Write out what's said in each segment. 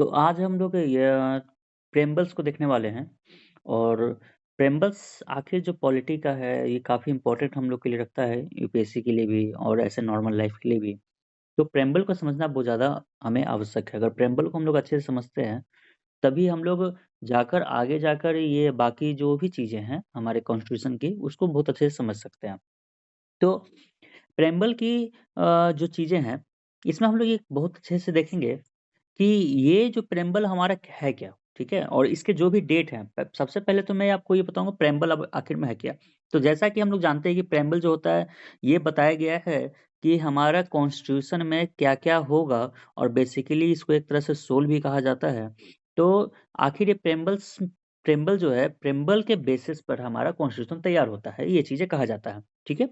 तो आज हम लोग ये प्रेम्बल्स को देखने वाले हैं और प्रेम्बल्स आखिर जो पॉलिटी का है ये काफ़ी इम्पोर्टेंट हम लोग के लिए रखता है यूपीएससी के लिए भी और ऐसे नॉर्मल लाइफ के लिए भी। तो प्रेम्बल को समझना बहुत ज़्यादा हमें आवश्यक है। अगर प्रेम्बल को हम लोग अच्छे से समझते हैं तभी हम लोग जाकर आगे जाकर ये बाकी जो भी चीज़ें हैं हमारे कॉन्स्टिट्यूशन की उसको बहुत अच्छे से समझ सकते हैं। तो प्रेम्बल की जो चीज़ें हैं इसमें हम लोग ये बहुत अच्छे से देखेंगे कि ये जो प्रेम्बल हमारा है क्या? ठीक है? और इसके जो भी डेट हैं, प सबसे पहले तो मैं आपको ये बताऊँगा प्रेम्बल अब आखिर में है क्या? तो जैसा कि हम लोग जानते हैं कि प्रेम्बल जो होता है, ये बताया गया है कि हमारा कॉन्स्टिट्यूशन में क्या-क्या होगा और बेसिकली इसको एक तरह से सोल भी कहा जाता है। तो आखिर ये प्रेम्बल जो है, प्रेम्बल के बेसिस पर हमारा कॉन्स्टिट्यूशन तैयार होता है, ये चीज़ें कहा जाता है। ठीक है?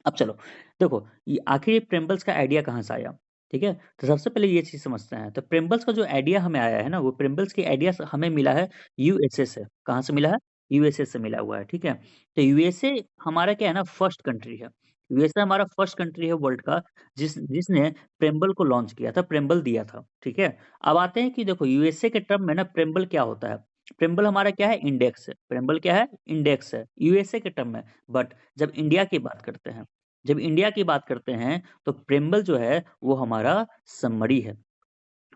अब चलो, देखो ये आखिर ये प्रेम्बल्स का आइडिया कहाँ से आया, ठीक है? तो सबसे पहले ये चीज़ समझते हैं, तो प्रेम्बल्स का जो आइडिया हमें आया है ना, वो प्रेम्बल्स की आइडिया स हमें मिला है यूएसए से। कहाँ से मिला है? यूएसए से मिला हुआ है, ठीक है? तो यूएसए हमारा क्या है ना फर्स्ट कंट्री है। यूएसए हमारा फर्स्ट कंट्री है वर्ल्ड का जिसने प्रेम्बल को लॉन्च किया था, प्रेम्बल दिया था, ठीक है? अब आते हैं कि देखो यूएसए के टर्म में ना प्रेम्बल क्या होता है? प्रेम्बल हमारा क्या है? इंडेक्स है। प्रेम्बल क्या है? इंडेक्स है, यूएसए के टर्म में। बट जब इंडिया की बात करते हैं जब इंडिया की बात करते हैं, तो प्रेम्बल जो है, वो हमारा समरी है।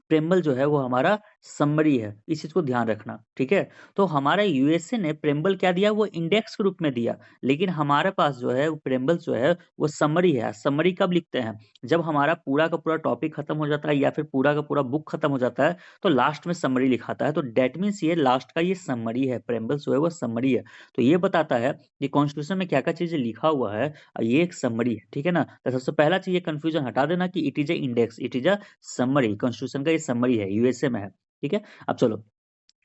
प्रेम्बल जो है वो हमारा समरी है, इस चीज़ को ध्यान रखना, ठीक है? तो हमारा यूएसए ने प्रेम्बल क्या दिया वो इंडेक्स के रूप में दिया, लेकिन हमारे पास जो है वो प्रेम्बल जो है वो समरी है। समरी कब लिखते हैं? जब हमारा पूरा का पूरा टॉपिक खत्म हो जाता है या फिर पूरा का पूरा बुक खत्म हो जाता है, तो लास्ट में समरी लिखाता है, तो दैट मीन्स ये लास्ट का ये समरी है, प्रेम्बल जो है वो समरी है। तो ये बताता है कि कॉन्स्टिट्यूशन में क्या-क्या चीज़ें लिखा हुआ है ये एक समरी है, ठीक है ना? तो सबसे पहला चीज़ ये कन्फ्यूज़न हटा देना कि it is a index, it is a summary constitution का ये समरी है, यूएसए में है, ठीक है? अब चलो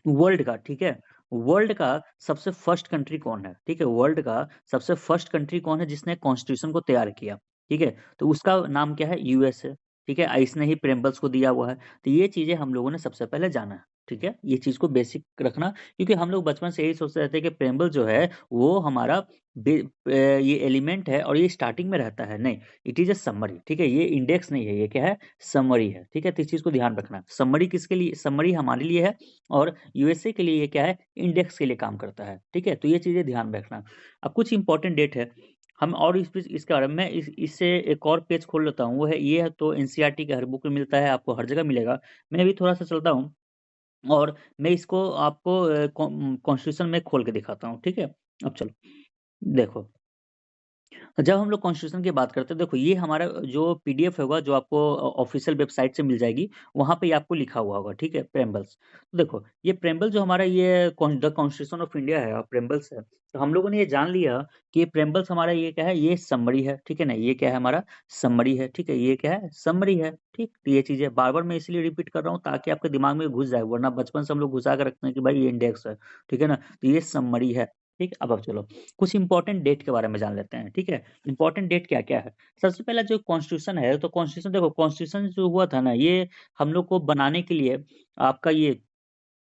वर्ल्ड का, ठीक है? वर्ल्ड का सबसे फर्स्ट कंट्री कौन है? ठीक है? वर्ल्ड का सबसे फर्स्ट कंट्री कौन है जिसने कॉन्स्टिट्यूशन को तैयार किया? ठीक है? तो उसका नाम क्या है? यूएसए, ठीक है? इसने ही प्रेम्बल्स को दिया हुआ है। तो ये चीज़ें हम लोगों ने सबसे पहले जाना है, ठीक है? ये चीज़ को बेसिक रखना क्योंकि हम लोग बचपन से यही सोचते रहते हैं कि प्रेम्बल जो है वो हमारा ये एलिमेंट है और ये स्टार्टिंग में रहता है, नहीं, इट इज़ अ समरी, ठीक है? ये इंडेक्स नहीं है, ये क्या है? समरी है, ठीक है? तो इस चीज़ को ध्यान रखना। समरी किसके लिए समरी हमारे लिए है और यूएसए के लिए ये क्या है? इंडेक्स के लिए काम करता है, ठीक है? तो ये चीज़ें ध्यान में रखना। अब कुछ इम्पोर्टेंट डेट है, हम और इसके बारे में इससे एक और पेज खोल लेता हूँ, वो है ये है तो एनसीईआरटी के हर बुक में मिलता है, आपको हर जगह मिलेगा। मैं भी थोड़ा-सा चलता हूँ और मैं इसको आपको कॉन्स्टिट्यूशन में खोल के दिखाता हूँ, ठीक है? अब चलो, देखो जब हम लोग कॉन्स्टिट्यूशन की बात करते हैं, देखो ये हमारा जो पीडीएफ होगा जो आपको ऑफ़िशियल वेबसाइट से मिल जाएगी, वहाँ पे ये आपको लिखा हुआ होगा, ठीक है? प्रेम्बल्स। तो देखो, ये प्रेम्बल जो हमारा ये द कॉन्स्टिट्यूशन ऑफ इंडिया है और प्रेम्बल्स है, तो हम लोगों ने ये जान लिया कि ये प्रेम्बल्स हमारा ये क्या है? ये समरी है, ठीक है ना? ये क्या है हमारा? समरी है, ठीक है? ये क्या है? समरी है, ठीक? तो ये चीज़ें बार-बार मैं इसलिए रिपीट कर रहा हूँ ताकि आपके दिमाग में घुस जाए, वरना बचपन से हम लोग घुसा के रखते हैं कि भाई ये इंडेक्स है, ठीक है ना? तो ये समरी है, ठीक? अब चलो, कुछ इम्पोर्टेंट डेट के बारे में जान लेते हैं, ठीक है? इम्पोर्टेंट डेट क्या-क्या है? सबसे पहला जो कॉन्स्टिट्यूशन है, तो कॉन्स्टिट्यूशन देखो कॉन्स्टिट्यूशन जो हुआ था ना, ये हम लोग को बनाने के लिए आपका ये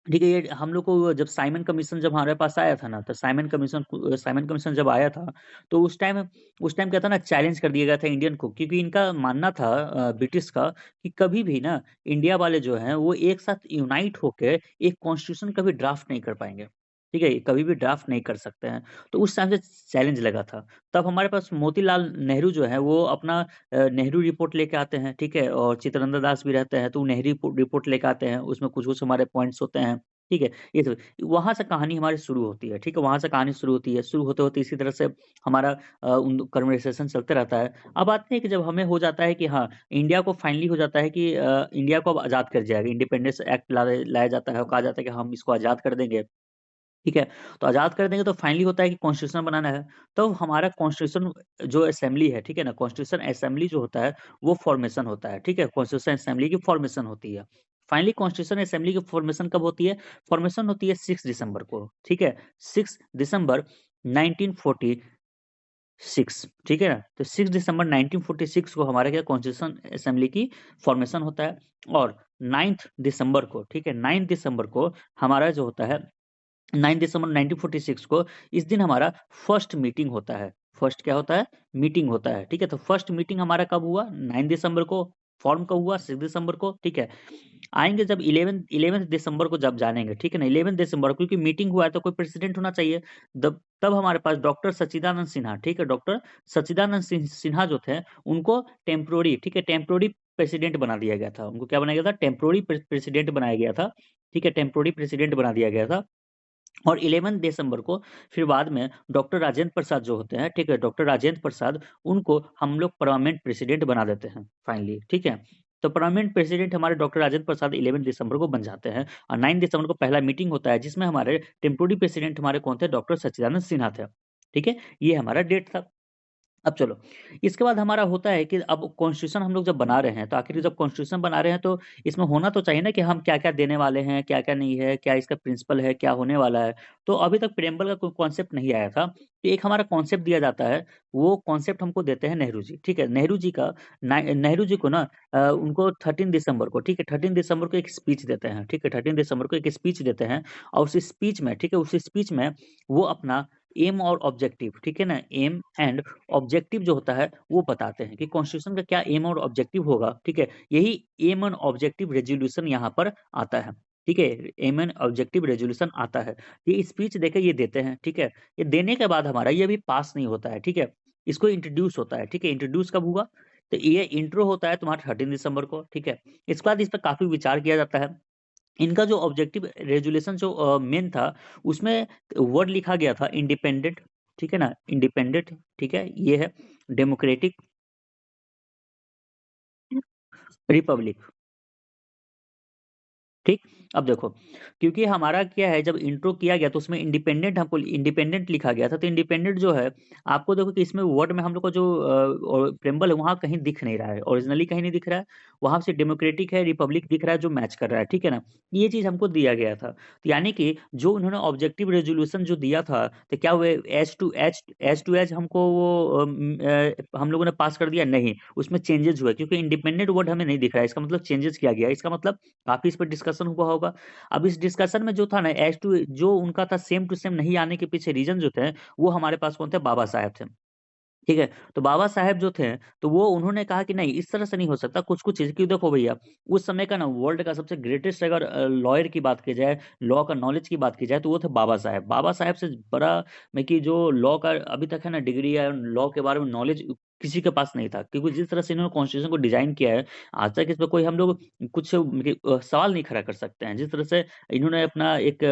ठीक है, ये हम लोग को जब साइमन कमीशन जब हमारे पास आया था ना, तो साइमन कमीशन जब आया था, तो उस टाइम क्या था ना चैलेंज कर दिया गया था इंडियन को क्योंकि इनका मानना था ब्रिटिश का कि कभी भी ना इंडिया वाले जो हैं, वो एक साथ यूनाइट होके एक कॉन्स्टिट्यूशन कभी ड्राफ्ट नहीं कर पाएँगे। ठीक है? कभी भी ड्राफ्ट नहीं कर सकते हैं। तो उस टाइम से चैलेंज लगा था। तब हमारे पास मोतीलाल नेहरू जो है वो अपना नेहरू रिपोर्ट लेके आते हैं, ठीक है? और चित्तरंजन दास भी रहते हैं, तो वो नेहरू रिपोर्ट लेके आते हैं, उसमें कुछ-कुछ हमारे पॉइंट्स होते हैं, ठीक है? ये सब वहाँ से कहानी हमारी शुरू होती है, ठीक है? वहाँ से कहानी शुरू होती है, शुरू होते-होते इसी तरह से हमारा कन्वर्सेशन चलते रहता है। अब आते हैं कि जब हमें हो जाता है कि हाँ, इंडिया को फाइनली हो जाता है कि इंडिया को अब आज़ाद कर दिया जाएगा, इंडिपेंडेंस एक्ट लाया जाता है और कहा जाता है कि हम इसको आज़ाद कर देंगे। ठीक है? तो आज़ाद कर देंगे तो फाइनली होता है कि कॉन्स्टिट्यूशन बनाना है। तो हमारा कॉन्स्टिट्यूशन जो असेंबली है, ठीक है ना? कॉन्स्टिट्यूशन असेंबली जो होता है, वो फ़ॉर्मेशन होता है, ठीक है? कॉन्स्टिट्यूशन असेंबली की फ़ॉर्मेशन होती है। फाइनली कॉन्स्टिट्यूशन असेंबली की फ़ॉर्मेशन कब होती है? फ़ॉर्मेशन होती है 6 दिसंबर को, ठीक है? 6 दिसंबर 1946, ठीक है ना? तो 6 दिसंबर 1946 को हमारा क्या कॉन्स्टिट्यूशन असेंबली की फ़ॉर्मेशन होता है और 9th दिसंबर को, ठीक है? 9 दिसंबर को हमारा जो होता है 9 दिसंबर 1946 को इस दिन हमारा फर्स्ट मीटिंग होता है। फर्स्ट क्या होता है? मीटिंग होता है, ठीक है? तो फर्स्ट मीटिंग हमारा कब हुआ? 9 दिसंबर को, फॉर्म कब हुआ? 6 दिसंबर को, ठीक है? आएँगे जब 11th दिसंबर को जब जानेंगे, ठीक है ना? 11th दिसंबर को, क्योंकि मीटिंग हुआ है तो कोई प्रेसिडेंट होना चाहिए। तब हमारे पास डॉक्टर सच्चिदानंद सिन्हा, ठीक है? डॉक्टर सच्चिदानंद सिन्हा जो थे, उनको टेम्पररी, ठीक है? टेम्पररी प्रेसिडेंट बना दिया गया था। उनको क्या बनाया गया था? टेम्पररी प्रेसिडेंट बनाया गया था, ठीक है? टेम्पररी प्रेसिडेंट बना दिया गया था। और 11 दिसंबर को फिर बाद में डॉक्टर राजेंद्र प्रसाद जो होते हैं, ठीक है? डॉक्टर राजेंद्र प्रसाद, उनको हम लोग परमानेंट प्रेसिडेंट बना देते हैं फाइनली, ठीक है? तो परमानेंट प्रेसिडेंट हमारे डॉक्टर राजेंद्र प्रसाद 11 दिसंबर को बन जाते हैं और 9 दिसंबर को पहला मीटिंग होता है जिसमें हमारे टेम्पोररी प्रेसिडेंट हमारे कौन थे? डॉक्टर सच्चिदानंद सिन्हा थे, ठीक है? ये हमारा डेट था। अब चलो, इसके बाद हमारा होता है कि अब कॉन्स्टिट्यूशन हम लोग जब बना रहे हैं, तो आखिर जब कॉन्स्टिट्यूशन बना रहे हैं, तो इसमें होना तो चाहिए ना कि हम क्या-क्या देने वाले हैं, क्या-क्या नहीं है, क्या इसका प्रिंसिपल है, क्या होने वाला है। तो अभी तक प्रिएम्बल का कोई कॉन्सेप्ट नहीं आया था। तो एक हमारा कॉन्सेप्ट दिया जाता है, वो कॉन्सेप्ट हमको देते हैं नेहरू जी, ठीक है? नेहरू जी को ना उनको 13 दिसंबर को, ठीक है? 13 दिसंबर को एक स्पीच देते हैं, ठीक है? 13 दिसंबर को एक स्पीच देते हैं और उस स्पीच में, ठीक है? उस स्पीच में वो अपना एम और ऑब्जेक्टिव, ठीक है ना? एम एंड ऑब्जेक्टिव जो होता है वो बताते हैं कि कॉन्स्टिट्यूशन का क्या एम और ऑब्जेक्टिव होगा, ठीक है? यही एम एंड ऑब्जेक्टिव रेज़ोल्यूशन यहाँ पर आता है, ठीक है? एम एंड ऑब्जेक्टिव रेज़ोल्यूशन आता है। ये स्पीच देके ये देते हैं, ठीक है? ये देने के बाद हमारा ये अभी पास नहीं होता है, ठीक है? इसको इंट्रोड्यूस होता है, ठीक है? इंट्रोड्यूस कब हुआ? तो ये इंट्रो होता है तुम्हारा 13 दिसंबर को, ठीक है? इसके बाद इस पे काफ़ी विचार किया जाता है। इनका जो ऑब्जेक्टिव रेज़ोल्यूशन जो मेन था, उसमें वर्ड लिखा गया था इंडिपेंडेंट, ठीक है ना? इंडिपेंडेंट, ठीक है? ये है डेमोक्रेटिक रिपब्लिक। ठीक? अब देखो, क्योंकि हमारा क्या है जब इंट्रो किया गया तो उसमें इंडिपेंडेंट लिखा गया था, तो इंडिपेंडेंट जो है आपको देखो कि इसमें वर्ड में हम लोग को जो और प्रेम्बल है वहाँ कहीं दिख नहीं रहा है, ओरिजिनली कहीं नहीं दिख रहा है, वहाँ सिर्फ डेमोक्रेटिक है, रिपब्लिक दिख रहा है जो मैच कर रहा है, ठीक है ना? ये चीज़ हमको दिया गया था। तो यानी कि जो उन्होंने ऑब्जेक्टिव रेज़ोल्यूशन जो दिया था, तो क्या वो एज हमको वो हम लोगों ने पास कर दिया? नहीं, उसमें चेंजेज़ हुए क्योंकि इंडिपेंडेंट वर्ड हमें नहीं दिख रहा है, इसका मतलब चेंजेज़ किया गया है। इसका मतलब काफ़ी इस पे डिस्कशन हुआ होगा। अब इस डिस्कशन में जो था ना एज़ टू जो उनका था सेम टू सेम नहीं आने के पीछे रीज़न जो थे, वो हमारे पास कौन थे? बाबा साहेब थे। ठीक है? तो बाबा साहेब जो थे, तो वो उन्होंने कहा कि नहीं इस तरह से नहीं हो सकता, कुछ-कुछ चीज़ें क्योंकि देखो भैया, उस समय का ना वर्ल्ड का सबसे ग्रेटेस्ट अगर लॉयर की बात की जाए, लॉ का नॉलेज की बात की जाए, तो वो थे बाबा साहेब। बाबा साहेब से बड़ा में कि जो लॉ का अभी तक है ना डिग्री या लॉ के बारे में नॉलेज किसी के पास नहीं था। क्योंकि जिस तरह से इन्होंने कॉन्स्टिट्यूशन को डिज़ाइन किया है, आज तक इस पे कोई हम लोग कुछ सवाल नहीं खड़ा कर सकते हैं। जिस तरह से इन्होंने अपना एक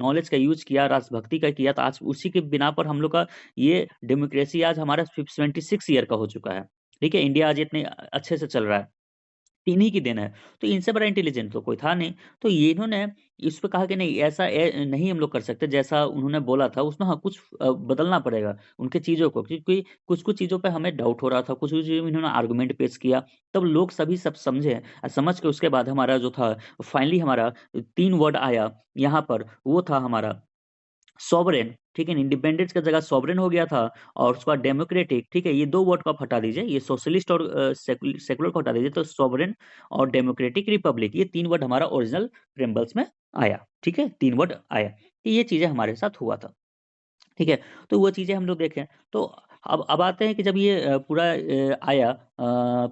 नॉलेज का यूज़ किया, राष्ट्रभक्ति का किया, तो आज उसी के बिना पर हम लोग का ये डेमोक्रेसी आज हमारा 76 ईयर का हो चुका है। ठीक है? इंडिया आज इतने अच्छे से चल रहा है। इन्हीं की देन है। तो इनसे बड़ा इंटेलिजेंट तो कोई था नहीं। तो ये इन्होंने इस पे कहा कि नहीं ऐसा नहीं हम लोग कर सकते जैसा उन्होंने बोला था उसमें हाँ, कुछ बदलना पड़ेगा उनके चीज़ों को क्योंकि कुछ-कुछ चीज़ों पे हमें डाउट हो रहा था, कुछ-कुछ चीज़ों में इन्होंने आर्गुमेंट पेश किया। तब लोग सभी सब समझे समझ के उसके बाद हमारा जो था फाइनली हमारा 3 वर्ड आया यहाँ पर, वो था हमारा सॉवरेन, ठीक है? इंडिपेंडेंस की जगह सॉवरेन हो गया था और उसके बाद डेमोक्रेटिक, ठीक है? ये 2 वर्ड को आप हटा दीजिए, ये सोशलिस्ट और सेक्युलर को हटा दीजिए, तो सॉवरेन और डेमोक्रेटिक रिपब्लिक ये 3 वर्ड हमारा ओरिजिनल प्रेम्बल्स में आया, ठीक है? 3 वर्ड आया। तो ये चीज़ें हमारे साथ हुआ था। ठीक है? तो वो चीज़ें हम लोग देखें, तो अब आते हैं कि जब ये पूरा आया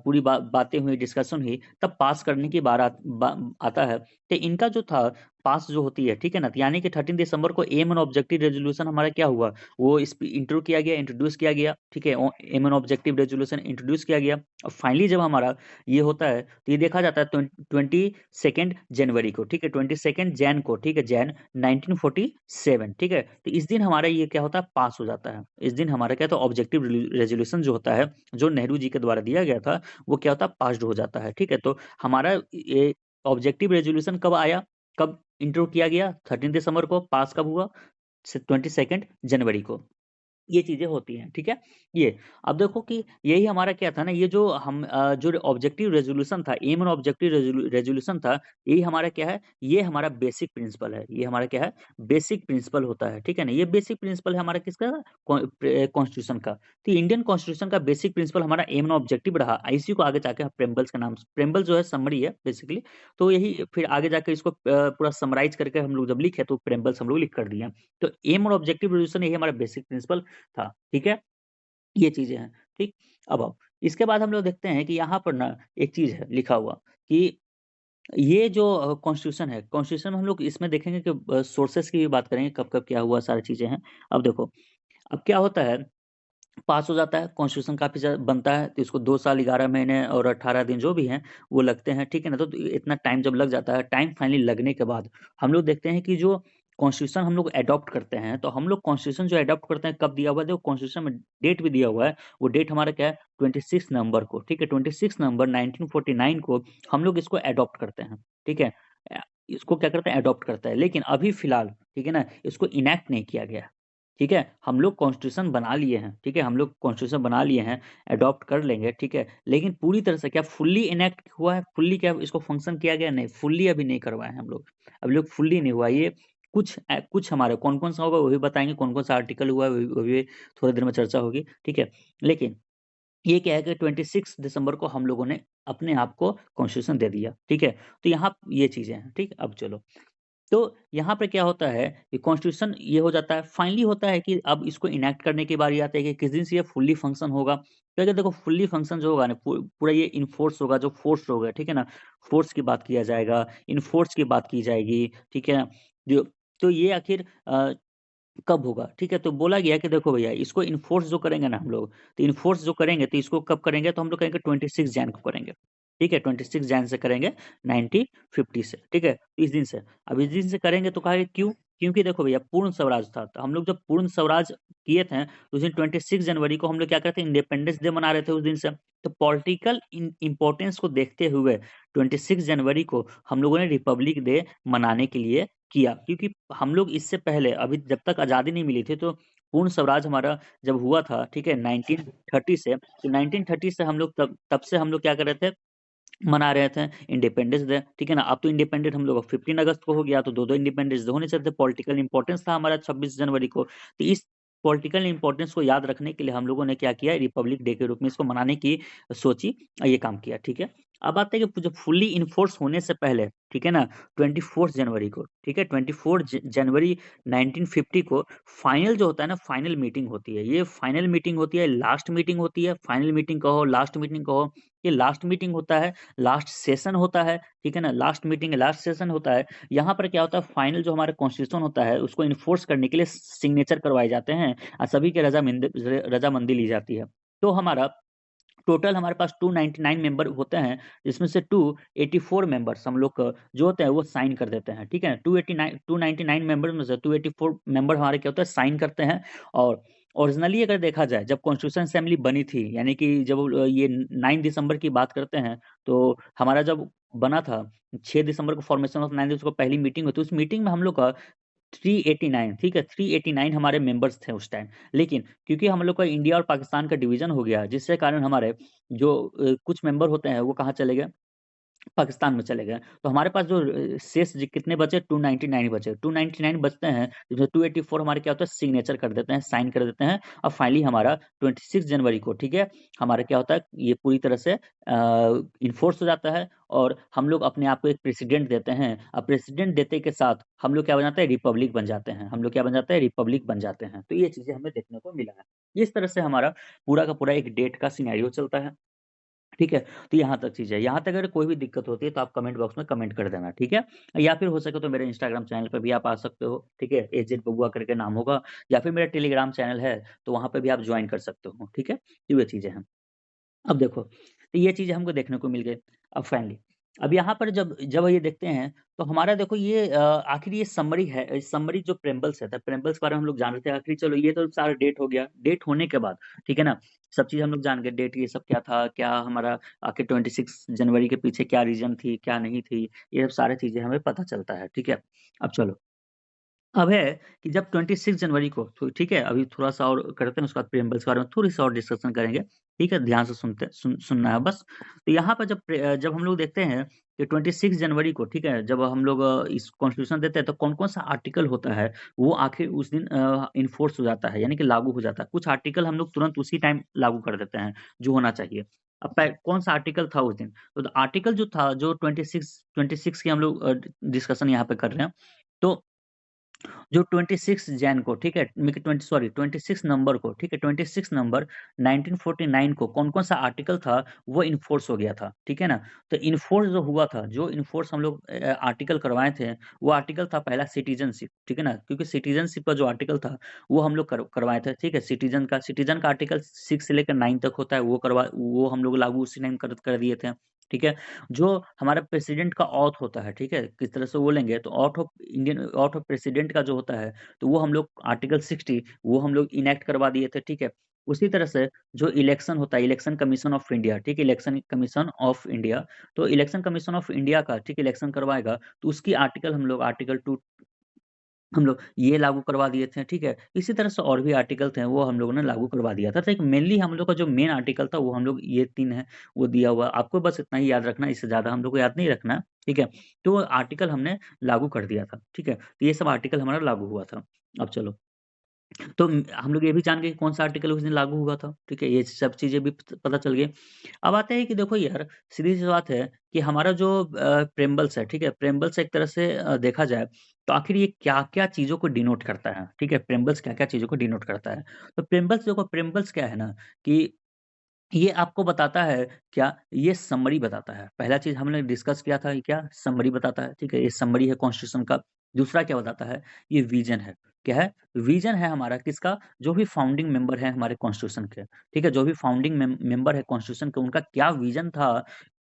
पूरी बातें हुई, डिस्कशन हुई, तब पास करने की आता है। तो इनका जो था पास जो होती है, ठीक है ना? तो यानी कि 13 दिसंबर को एम एंड ऑब्जेक्टिव रेज़ोल्यूशन हमारा क्या हुआ? वो इंट्रोड्यूस किया गया, ठीक है? Aim and objective resolution introduce किया गया और फाइनली जब हमारा ये होता है, तो ये देखा जाता है 22 जनवरी को, ठीक है? 22 जैन को, ठीक है? जैन 1947 ठीक है? तो इस दिन हमारा ये क्या होता है पास हो जाता है। इस दिन हमारा क्या था ऑब्जेक्टिव रेज़ोल्यूशन जो होता है, जो नेहरू जी के द्वारा दिया गया था, वो क्या होता है पास्ड हो जाता है, ठीक है? तो हमारा ये ऑब्जेक्टिव रेज़ोल्यूशन कब आया? कब इंट्रो किया गया? 13 दिसंबर को, पास कब हुआ? 22 जनवरी को। ये चीज़ें होती हैं, ठीक है? ये, अब देखो कि यही हमारा क्या था ना, ये जो जो ऑब्जेक्टिव रेज़ोल्यूशन था, एम एंड ऑब्जेक्टिव रेज़ोल्यूशन था, यही हमारा क्या है, ये हमारा बेसिक प्रिंसिपल है। ये हमारा क्या है, बेसिक प्रिंसिपल होता है, ठीक है ना? ये बेसिक प्रिंसिपल है हमारा किसका? कॉन्स्टिट्यूशन का। तो इंडियन कॉन्स्टिट्यूशन का बेसिक प्रिंसिपल हमारा एम एंड ऑब्जेक्टिव रहा। इसी को आगे जाके हम प्रेम्बल्स के नाम से प्रेम्बल जो है समरी है बेसिकली, तो यही फिर आगे जाके इसको पूरा समराइज़ करके हम लोग जब लिखे, तो प्रेम्बल्स हम लोग लिख कर दिए। तो एम और ऑब्जेक्टिव रेज़ोल्यूशन यही हमारा बेसिक प्रिंसिपल था, ठीक है? ये चीज़ें हैं, ठीक? अब आओ, इसके बाद हम लोग देखते हैं कि यहाँ पर ना एक चीज़ है लिखा हुआ कि ये जो कॉन्स्टिट्यूशन है, कॉन्स्टिट्यूशन में हम लोग इसमें देखेंगे कि सोर्सेस की भी बात करेंगे, कब-कब क्या हुआ, सारी चीज़ें हैं। अब देखो, अब क्या होता है, पास हो जाता है, कॉन्स्टिट्यूशन काफ़ी बनता है, तो इसको 2 साल 11 महीने और 18 दिन जो भी हैं, वो लगते हैं, ठीक है ना? तो इतना टाइम जब लग जाता है, टाइम फाइनली लगने के बाद हम लोग देखते हैं कि जो कॉन्स्टिट्यूशन हम लोग एडॉप्ट करते हैं, तो हम लोग कॉन्स्टिट्यूशन जो एडॉप्ट करते हैं, कब दिया हुआ है? देखो कॉन्स्टिट्यूशन में डेट भी दिया हुआ है, वो डेट हमारा क्या है? 26 नवंबर को, ठीक है? 26 नवंबर 1949 को हम लोग इसको एडॉप्ट करते हैं, ठीक है? अ, इसको क्या करते हैं? एडॉप्ट करते हैं, लेकिन अभी फिलहाल, ठीक है ना? इसको इनैक्ट नहीं किया गया है। ठीक है? हम लोग कॉन्स्टिट्यूशन बना लिए हैं, ठीक है? हम लोग कॉन्स्टिट्यूशन बना लिए हैं, एडॉप्ट कर लेंगे, ठीक है? लेकिन पूरी तरह से क्या फुल्ली इनैक्ट हुआ है? फुल्ली क्या इसको फंक्शन किया गया? नहीं, फुल्ली अभी नहीं करवाए हैं हम लोग। अभी लोग फुल्ली नहीं हुआ ये, कुछ हमारे कौन-कौन सा होगा वो भी बताएँगे, कौन-कौन सा आर्टिकल हुआ है वो भी थोड़ी देर में चर्चा होगी, ठीक है? लेकिन ये क्या है कि 26 दिसंबर को हम लोगों ने अपने आप को कॉन्स्टिट्यूशन दे दिया, ठीक है? तो यहाँ ये चीज़ें हैं, ठीक? अब चलो, तो यहाँ पे क्या होता है कि कॉन्स्टिट्यूशन ये हो जाता है, फाइनली होता है कि अब इसको इनैक्ट करने की बारी आती है कि किस दिन से ये फुल्ली फंक्शन होगा। तो अगर देखो फुल्ली फंक्शन जो होगा ना पूरा ये इनफोर्स होगा, जो फोर्स होगा, ठीक है ना? फोर्स की बात किया जाएगा, इनफोर्स की बात की जाएगी, ठीक है? जो तो ये आखिर कब होगा? ठीक है, तो बोला गया है कि देखो भैया इसको इन्फोर्स जो करेंगे ना हम लोग, तो इन्फोर्स जो करेंगे तो इसको कब करेंगे? तो हम लोग करेंगे 26 जैन को करेंगे। ठीक है? 26 जैन से करेंगे 1950 से, ठीक है? इस दिन से। अब इस दिन से करेंगे तो कहा कि क्यों? क्योंकि देखो भैया पूर्ण स्वराज था, तो हम लोग जब पूर्ण स्वराज किए थे, तो उस दिन 26 जनवरी को हम लोग क्या करते हैं इंडिपेंडेंस डे मना रहे थे उस दिन से। तो पॉलिटिकल इम्पोर्टेंस को देखते हुए 26 जनवरी को हम लोगों ने रिपब्लिक डे मनाने के लिए किया, क्योंकि हम लोग इससे पहले अभी जब तक आज़ादी नहीं मिली थी तो पूर्ण स्वराज हमारा जब हुआ था, ठीक है? 1930 से, तो 1930 से हम लोग तब तब से हम लोग क्या कर रहे थे, मना रहे थे इंडिपेंडेंस डे, ठीक है ना? अब तो इंडिपेंडेंट हम लोग 15 अगस्त को हो गया, तो 2-2 इंडिपेंडेंस डे होने चाहिए थे। पॉलिटिकल इम्पोर्टेंस था हमारा 26 जनवरी को। तो इस पॉलिटिकल इम्पोर्टेंस को याद रखने के लिए हम लोगों ने क्या किया, रिपब्लिक डे के रूप में इसको मनाने की सोची, ये काम किया, ठीक है? अब आते हैं कि जब फुल्ली इन्फोर्स होने से पहले, ठीक है ना? 24 जनवरी को, ठीक है? 24 जनवरी 1950 को फाइनल जो होता है ना, फाइनल मीटिंग होती है। ये फाइनल मीटिंग होती है, लास्ट मीटिंग होती है, फाइनल मीटिंग कहो, लास्ट मीटिंग कहो, ये लास्ट मीटिंग होता है, लास्ट सेशन होता है, ठीक है ना? लास्ट मीटिंग, लास्ट सेशन होता है। यहाँ पर क्या होता है, फाइनल जो हमारा कॉन्स्टिट्यूशन होता है, उसको एनफोर्स करने के लिए सिग्नेचर करवाए जाते हैं और सभी की रज़ामंदी ली जाती है। तो हमारा टोटल हमारे पास 299 मेंबर होते हैं, जिसमें से 284 मेंबर्स हम लोग जो होते हैं वो साइन कर देते हैं, ठीक है? 299 मेंबर में से 284 मेंबर हमारे क्या होता है, साइन करते हैं। और ओरिजिनली अगर देखा जाए जब कॉन्स्टिट्यूशन असेंबली बनी थी, यानी कि जब ये 9 दिसंबर की बात करते हैं, तो हमारा जब बना था 6 दिसंबर को फॉर्मेशन ऑफ 9 दिसंबर को पहली मीटिंग हुई, तो उस मीटिंग में हम लोग का 389, ठीक है? 389 हमारे मेंबर्स थे उस टाइम। लेकिन क्योंकि हम लोग का इंडिया और पाकिस्तान का डिवीज़न हो गया, जिससे कारण हमारे जो कुछ मेंबर होते हैं, वो कहाँ चले गए, पाकिस्तान में चले गए। तो हमारे पास जो शेष कितने बचे, 299 बचे। 299 बचते हैं, जिसमें 284 हमारे क्या होता है, सिग्नेचर कर देते हैं, साइन कर देते हैं और फाइनली हमारा 26 जनवरी को, ठीक है, हमारा क्या होता है, ये पूरी तरह से इन्फोर्स हो जाता है और हम लोग अपने आप को एक प्रेसिडेंट देते हैं और प्रेसिडेंट देते के साथ हम लोग क्या बन जाते हैं, रिपब्लिक बन जाते हैं। हम लोग क्या बन जाते हैं, रिपब्लिक बन जाते हैं। तो ये चीज़ें हमें देखने को मिला है। इस तरह से हमारा पूरा का पूरा एक डेट का सिनेरियो चलता है। ठीक है? तो यहाँ तक चीज़ है। यहाँ तक अगर कोई भी दिक्कत होती है तो आप कमेंट बॉक्स में कमेंट कर देना, ठीक है? या फिर हो सके तो मेरे इंस्टाग्राम चैनल पे भी आप आ सकते हो, ठीक है? एजेड बबुआ करके नाम होगा, या फिर मेरा टेलीग्राम चैनल है, तो वहाँ पे भी आप जॉइन कर सकते हो, ठीक है? तो ये चीज़ें हैं। अब देखो, तो ये चीज़ें हमको देखने को मिल गई। अब फाइनली, अब यहाँ पर जब जब ये देखते हैं, तो हमारा देखो ये आखिर ये समरी है, समरी जो प्रेम्बल्स है, तो प्रेम्बल्स के बारे में हम लोग जान रहे थे। आखिर चलो ये तो सारा डेट हो गया। डेट होने के बाद, ठीक है ना? सब चीज़ हम लोग जान गए, डेट ये सब क्या था, क्या हमारा आखिर 26 जनवरी के पीछे क्या रीज़न थी, क्या नहीं थी, ये सब सारी चीज़ें हमें पता चलता है, ठीक है? अब चलो, अब है कि जब 26 जनवरी को, तो ठीक है, अभी थोड़ा-सा और करते हैं, उसके बाद प्रिएम्बल्स के बारे में थोड़ी-सी और डिस्कशन करेंगे, ठीक है? ध्यान से सुनना है बस। तो यहाँ पर जब हम लोग देखते हैं कि 26 जनवरी को, ठीक है, जब हम लोग इस कॉन्स्टिट्यूशन देते हैं, तो कौन-कौन सा आर्टिकल होता है, वो आखिर उस दिन इन्फोर्स हो जाता है, यानी कि लागू हो जाता है। कुछ आर्टिकल हम लोग तुरंत उसी टाइम लागू कर देते हैं, जो होना चाहिए। अब पै कौन-सा आर्टिकल था उस दिन? तो आर्टिकल जो था, जो 26 की हम लोग डिस्कशन यहाँ पे कर रहे हैं, तो जो 26 जैन को, ठीक है, 26 नवंबर को, ठीक है, 26 नवंबर 1949 को कौन कौन सा आर्टिकल था वो इन्फोर्स हो गया था, ठीक है ना। तो इन्फोर्स जो हुआ था, जो इन्फोर्स हम लोग आर्टिकल करवाए थे, वो आर्टिकल था पहला सिटीजनशिप, ठीक है ना, क्योंकि सिटीजनशिप का जो आर्टिकल था वो हम लोग करवाए थे, ठीक है। सिटीजन का आर्टिकल 6 से लेकर 9 तक होता है, वो हम लोग लागू उसी टाइम कर दिए थे, ठीक है। जो हमारा प्रेसिडेंट का ऑथ होता है, ठीक है, किस तरह से बोलेंगे तो ऑथ ऑफ प्रेसिडेंट का जो होता है, तो वो हम लोग आर्टिकल 60 वो हम लोग इनेक्ट करवा दिए थे, ठीक है। उसी तरह से जो इलेक्शन होता है, इलेक्शन कमीशन ऑफ इंडिया, ठीक है, इलेक्शन कमीशन ऑफ इंडिया, तो इलेक्शन कमीशन ऑफ इंडिया का, ठीक, इलेक्शन करवाएगा, तो उसकी आर्टिकल हम लोग आर्टिकल 2 हम लोग ये लागू करवा दिए थे, ठीक है। इसी तरह से और भी आर्टिकल थे, वो हम लोगों ने लागू करवा दिया था। तो एक मेनली हम लोग का जो मेन आर्टिकल था, वो हम लोग ये 3 है, वो दिया हुआ है। आपको बस इतना ही याद रखना है, इससे ज़्यादा हम लोग को याद नहीं रखना है, ठीक है। तो वो आर्टिकल हमने लागू कर दिया था, ठीक है। तो ये सब आर्टिकल हमारा लागू हुआ था। अब चलो, तो हम लोग ये भी जान गए कि कौन-सा आर्टिकल उस दिन लागू हुआ था, ठीक है। ये सब चीज़ें भी पता चल गई। अब आते हैं कि देखो यार, सीधी-सी बात है कि हमारा जो प्रेम्बल्स है, ठीक है, प्रेम्बल्स एक तरह से देखा जाए तो आखिर ये क्या-क्या चीज़ों को डिनोट करता है, ठीक है, प्रेम्बल्स क्या-क्या चीज़ों को डिनोट करता है। तो प्रेम्बल्स देखो, प्रेम्बल्स क्या है ना कि ये आपको बताता है क्या, ये समरी बताता है। पहला चीज़ हमने डिस्कस किया था, ये क्या समरी बताता है, ठीक है, ये समरी है कॉन्स्टिट्यूशन का। दूसरा क्या बताता है, ये विज़न है। क्या है? विज़न है हमारा किसका? जो भी फाउंडिंग मेंबर हैं हमारे कॉन्स्टिट्यूशन के, ठीक है? जो भी फाउंडिंग मेंबर है कॉन्स्टिट्यूशन के, उनका क्या विज़न था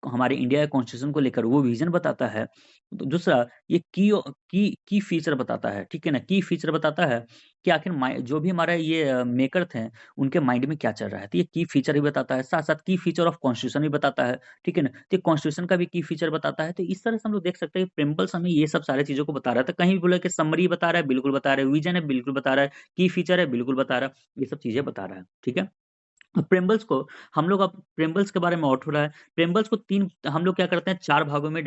हमारे इंडिया के कॉन्स्टिट्यूशन को लेकर, वो विज़न बताता है। दूसरा, ये की फीचर बताता है, ठीक है ना? की फीचर बताता है कि आखिर जो भी हमारा ये मेकर थे, उनके माइंड में क्या चल रहा है। तो ये की फीचर भी बताता है, साथ-साथ की फीचर ऑफ कॉन्स्टिट्यूशन भी बताता है, ठीक है ना? तो कॉन्स्टिट्यूशन का भी की फीचर बताता है। तो इस तरह से हम लोग देख सकते हैं कि प्रिंपल्स हमें ये सब सारी चीज़ों को बता रहा है। तो कहीं भी बोला कि समरी बता रहा है, बिल्कुल बता रहा है, विज़न है, बिल्कुल बता रहा है, की फीचर है, बिल्कुल बता रहा है। ये सब चीज़ें बता रहा है, ठीक है? प्रेम्बल्स को हम लोग अब प्रेम्बल्स के बारे में और थोड़ा है। प्रेम्बल्स को 3 हम लोग क्या करते हैं, 4 भागों में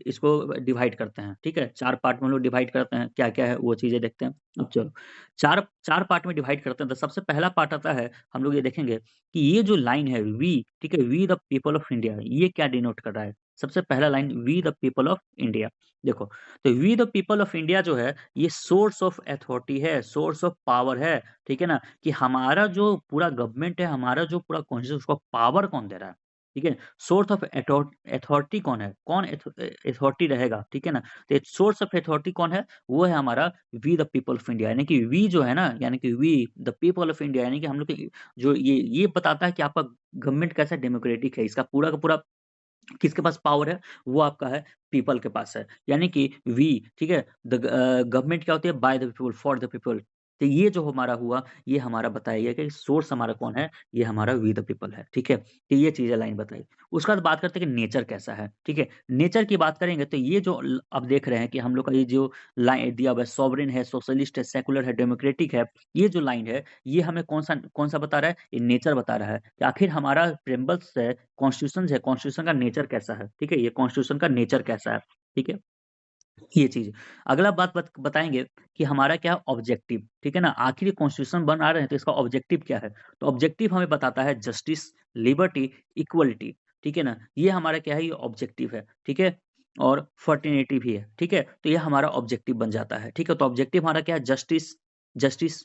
इसको डिवाइड करते हैं, ठीक है? 4 पार्ट में हम लोग डिवाइड करते हैं, क्या-क्या है वो चीज़ें देखते हैं। अब चलो, 4 पार्ट में डिवाइड करते हैं, तो सबसे पहला पार्ट आता है, हम लोग ये देखेंगे कि ये जो लाइन है वी, ठीक है? We the people of India, ये क्या डिनोट कर रहा है? सबसे पहला line we the people of India, देखो, तो we the people of India जो है, ये सोर्स ऑफ अथॉरिटी है, सोर्स ऑफ पावर है, ठीक है ना? कि हमारा जो पूरा गवर्नमेंट है, हमारा जो पूरा कॉन्स्टिट्यूशन, उसको पावर कौन दे रहा है, ठीक है? सोर्स ऑफ अथॉरिटी कौन है? कौन अथॉरिटी रहेगा, ठीक है ना? तो सोर्स ऑफ अथॉरिटी कौन है? वो है हमारा we the people of India, यानी कि वी जो है ना, यानी कि we the people of India, यानी कि हम लोग के जो ये बताता है कि आपका गवर्नमेंट कैसा डेमोक्रेटिक है, इसका पूरा का पूरा किसके पास पावर है? वो आपका है पीपल के पास है। यानी कि वी, ठीक है? गवर्नमेंट क्या होती है? By the people, for the people. तो ये जो हमारा हुआ, ये हमारा बताया गया कि सोर्स हमारा कौन है? ये हमारा वी द पीपल है, ठीक है? तो ये चीज़ें लाइन बताई। उसके बाद बात करते हैं कि नेचर कैसा है, ठीक है? नेचर की बात करेंगे तो ये जो अब देख रहे हैं कि हम लोग का ये जो लाइन दिया हुआ है, सॉवरेन है, सोशलिस्ट है, सेकुलर है, डेमोक्रेटिक है, ये जो लाइन है, ये हमें कौन-सा बता रहा है? ये नेचर बता रहा है कि आखिर हमारा प्रिम्बल्स है, कॉन्स्टिट्यूशंस है, कॉन्स्टिट्यूशन का नेचर कैसा है, ठीक है? ये कॉन्स्टिट्यूशन का नेचर कैसा है, ठीक है? ये चीज़। अगला बात बताएँगे कि हमारा क्या है ऑब्जेक्टिव, ठीक है ना? आखिर ये कॉन्स्टिट्यूशन बना रहे हैं तो इसका ऑब्जेक्टिव क्या है? तो ऑब्जेक्टिव हमें बताता है जस्टिस, लिबर्टी, इक्वालिटी, ठीक है ना? ये हमारा क्या है, ये ऑब्जेक्टिव है, ठीक है? और फर्टिनिटी भी है, ठीक है? तो ये हमारा ऑब्जेक्टिव बन जाता है, ठीक है? तो ऑब्जेक्टिव हमारा क्या है, जस्टिस जस्टिस,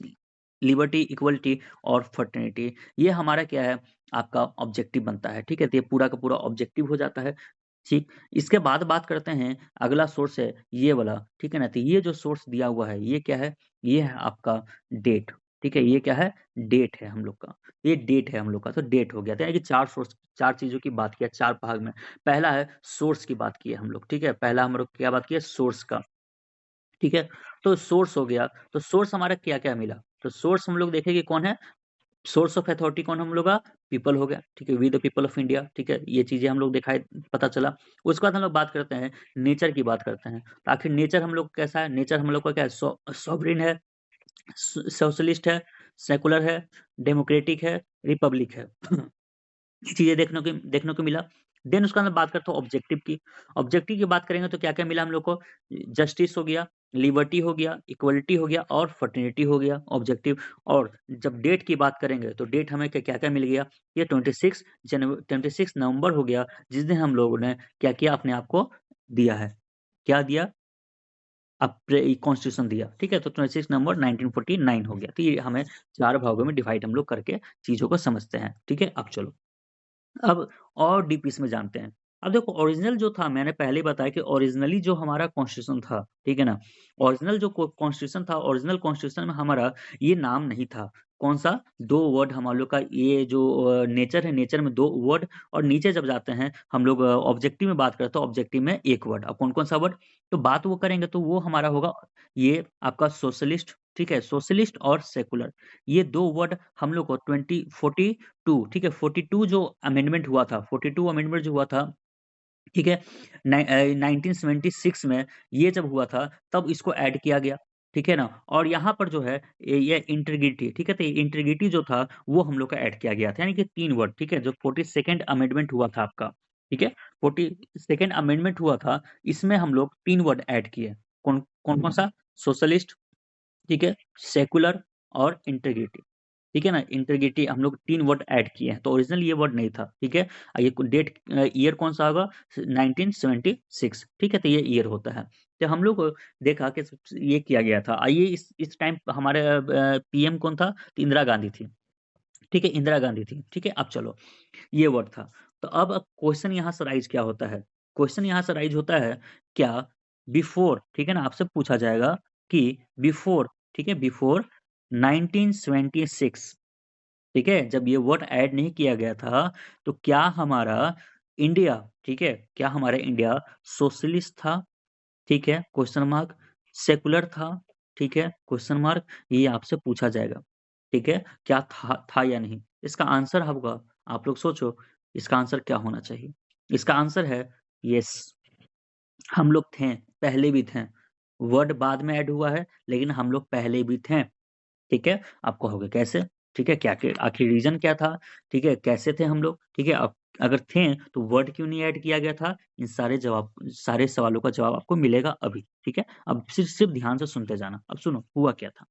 लिबर्टी, इक्वालिटी और फर्टिनिटी, ये हमारा क्या है, आपका ऑब्जेक्टिव बनता है, ठीक है? तो ये पूरा का पूरा ऑब्जेक्टिव हो जाता है। ठीक, इसके बाद बात करते हैं, अगला सोर्स है ये वाला, ठीक है ना? तो ये जो सोर्स दिया हुआ है, ये क्या है? ये है आपका डेट, ठीक है? ये क्या है? डेट है हम लोग का, ये डेट है हम लोग का, तो डेट हो गया। तो यानी कि 4 सोर्स, 4 चीज़ों की बात किया 4 भाग में। पहला है सोर्स की बात की है हम लोग, ठीक है? पहला हम लोग क्या बात की है? सोर्स का, ठीक है? तो सोर्स हो गया, तो सोर्स हमारा क्या-क्या मिला? तो सोर्स हम लोग देखें कि कौन है? सोर्स ऑफ अथॉरिटी कौन हम लोग का? पीपल हो गया, ठीक है? We the people of India, ठीक है? ये चीज़ें हम लोग दिखाई पता चला। उसके बाद हम लोग बात करते हैं, नेचर की बात करते हैं। तो आखिर नेचर हम लोग कैसा है? नेचर हम लोग का क्या है? सॉवरेन है, सोशलिस्ट है, सेकुलर है, डेमोक्रेटिक है, रिपब्लिक है। ये चीज़ें देखने को मिला। देन उसके बाद बात करते हैं ऑब्जेक्टिव की। ऑब्जेक्टिव की बात करेंगे तो क्या-क्या मिला हम लोग को? जस्टिस हो गया, लिबर्टी हो गया, इक्वालिटी हो गया और फ्रेटर्निटी हो गया ऑब्जेक्टिव। और जब डेट की बात करेंगे तो डेट हमें क्या-क्या मिल गया? ये 26 नवंबर हो गया, जिस दिन हम लोगों ने क्या किया? अपने आप को दिया है। क्या दिया? अब कॉन्स्टिट्यूशन दिया, ठीक है, तो 26 नवंबर 1949 हो गया। तो ये हमें 4 भागों में डिवाइड हम लोग करके चीज़ों को समझते हैं, ठीक है। अब चलो, अब और डीप इसमें जानते हैं। अब देखो, ओरिजिनल जो था, मैंने पहले ही बताया कि ओरिजिनली जो हमारा कॉन्स्टिट्यूशन था, ठीक है ना? ओरिजिनल जो कॉन्स्टिट्यूशन था, ओरिजिनल कॉन्स्टिट्यूशन में हमारा ये नाम नहीं था। कौन-सा? 2 वर्ड हम लोग का, ये जो नेचर है, नेचर में 2 वर्ड, और नीचे जब जाते हैं हम लोग ऑब्जेक्टिव में बात करते हैं, ऑब्जेक्टिव में 1 वर्ड। अब कौन-कौन सा वर्ड? तो बात वो करेंगे तो वो हमारा होगा ये आपका सोशलिस्ट, ठीक है? सोशलिस्ट और सेकुलर, ये 2 वर्ड हम लोग को 42, ठीक है, 42 जो अमेंडमेंट हुआ था, 42 अमेंडमेंट जो हुआ था, ठीक है, 1976 में ये जब हुआ था, तब इसको ऐड किया गया, ठीक है ना? और यहाँ पर जो है ये इंटीग्रिटी, ठीक है, तो ये इंटीग्रिटी जो था वो हम लोग का ऐड किया गया था, यानी कि 3 वर्ड, ठीक है, जो 42nd अमेंडमेंट हुआ था आपका, ठीक है, 42nd अमेंडमेंट हुआ था, इसमें हम लोग 3 वर्ड ऐड किए। कौन-कौन सा? सोशलिस्ट, ठीक है, सेकुलर और इंटीग्रिटी। ठीक है ना? इंटीग्रिटी हम लोग 3 वर्ड ऐड किए हैं, तो ओरिजिनल ये वर्ड नहीं था, ठीक है? ये डेट ईयर कौन-सा होगा? 1976, ठीक है? तो ये ईयर होता है। तो हम लोग देखा कि ये किया गया था। आइए इस टाइम हमारे पीएम कौन था? तो इंदिरा गांधी थी, ठीक है? इंदिरा गांधी थी, ठीक है? अब चलो, ये वर्ड था। तो अब क्वेश्चन यहाँ से राइज़ क्या होता है? क्वेश्चन यहाँ से राइज़ होता है, क्या बिफोर, ठीक है ना? आपसे पूछा जाएगा कि बिफोर, ठीक है? बिफोर 1976, ठीक है? जब ये वर्ड ऐड नहीं किया गया था, तो क्या हमारा इंडिया, ठीक है? क्या हमारा इंडिया सोशलिस्ट था? ठीक है? Question mark. सेकुलर था? ठीक है? Question mark. ये आपसे पूछा जाएगा, ठीक है? क्या था या नहीं? इसका आंसर होगा, आप लोग सोचो, इसका आंसर क्या होना चाहिए? इसका आंसर है येस। हम लोग थे, पहले भी थे। वर्ड बाद में ऐड हुआ है, लेकिन हम लोग पहले भी थे। ठीक है? आप कहोगे कैसे? ठीक है? क्या के आखिर रीज़न क्या था? ठीक है? कैसे थे हम लोग? ठीक है? अब अगर थे तो वर्ड क्यों नहीं ऐड किया गया था? इन सारे सवालों का जवाब आपको मिलेगा अभी, ठीक है? अब सिर्फ़ ध्यान से सुनते जाना। अब सुनो, हुआ क्या था?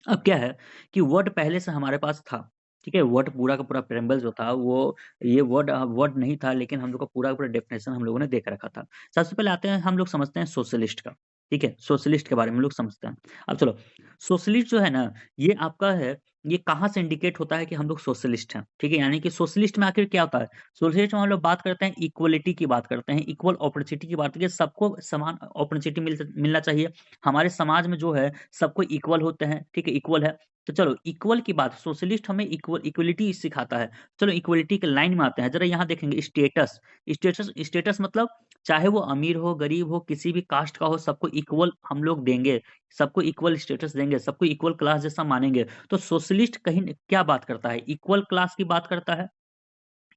अब क्या है कि वर्ड पहले से हमारे पास था, ठीक है? वर्ड पूरा का पूरा प्रेम्बल जो था वो ये वर्ड नहीं था, लेकिन हम लोग का पूरा का पूरा डेफिनेशन हम लोगों ने देख रखा था। सबसे पहले आते हैं, हम लोग समझते हैं सोशलिस्ट का, ठीक है? सोशलिस्ट के बारे में हम लोग समझते हैं। अब चलो, सोशलिस्ट जो है ना, ये आपका है, ये कहाँ से इंडिकेट होता है कि हम लोग सोशलिस्ट हैं, ठीक है? यानी कि सोशलिस्ट में आखिर क्या होता है? सोशलिस्ट में हम लोग बात करते हैं, इक्वालिटी की बात करते हैं, इक्वल अपॉर्च्युनिटी की बात करते हैं, सबको समान अपॉर्च्युनिटी मिलना चाहिए। हमारे समाज में जो है सबको इक्वल होते हैं, ठीक है? इक्वल है। तो चलो, इक्वल की बात, सोशलिस्ट हमें इक्वलिटी सिखाता है। चलो, इक्वलिटी के लाइन में आते हैं। ज़रा यहाँ देखेंगे, स्टेटस, स्टेटस मतलब चाहे वो अमीर हो, गरीब हो, किसी भी कास्ट का हो, सबको इक्वल हम लोग देंगे, सबको इक्वल स्टेटस देंगे, सबको इक्वल क्लास जैसा मानेंगे। तो सोशलिस्ट कहीं न क्या बात करता है? इक्वल क्लास की बात करता है।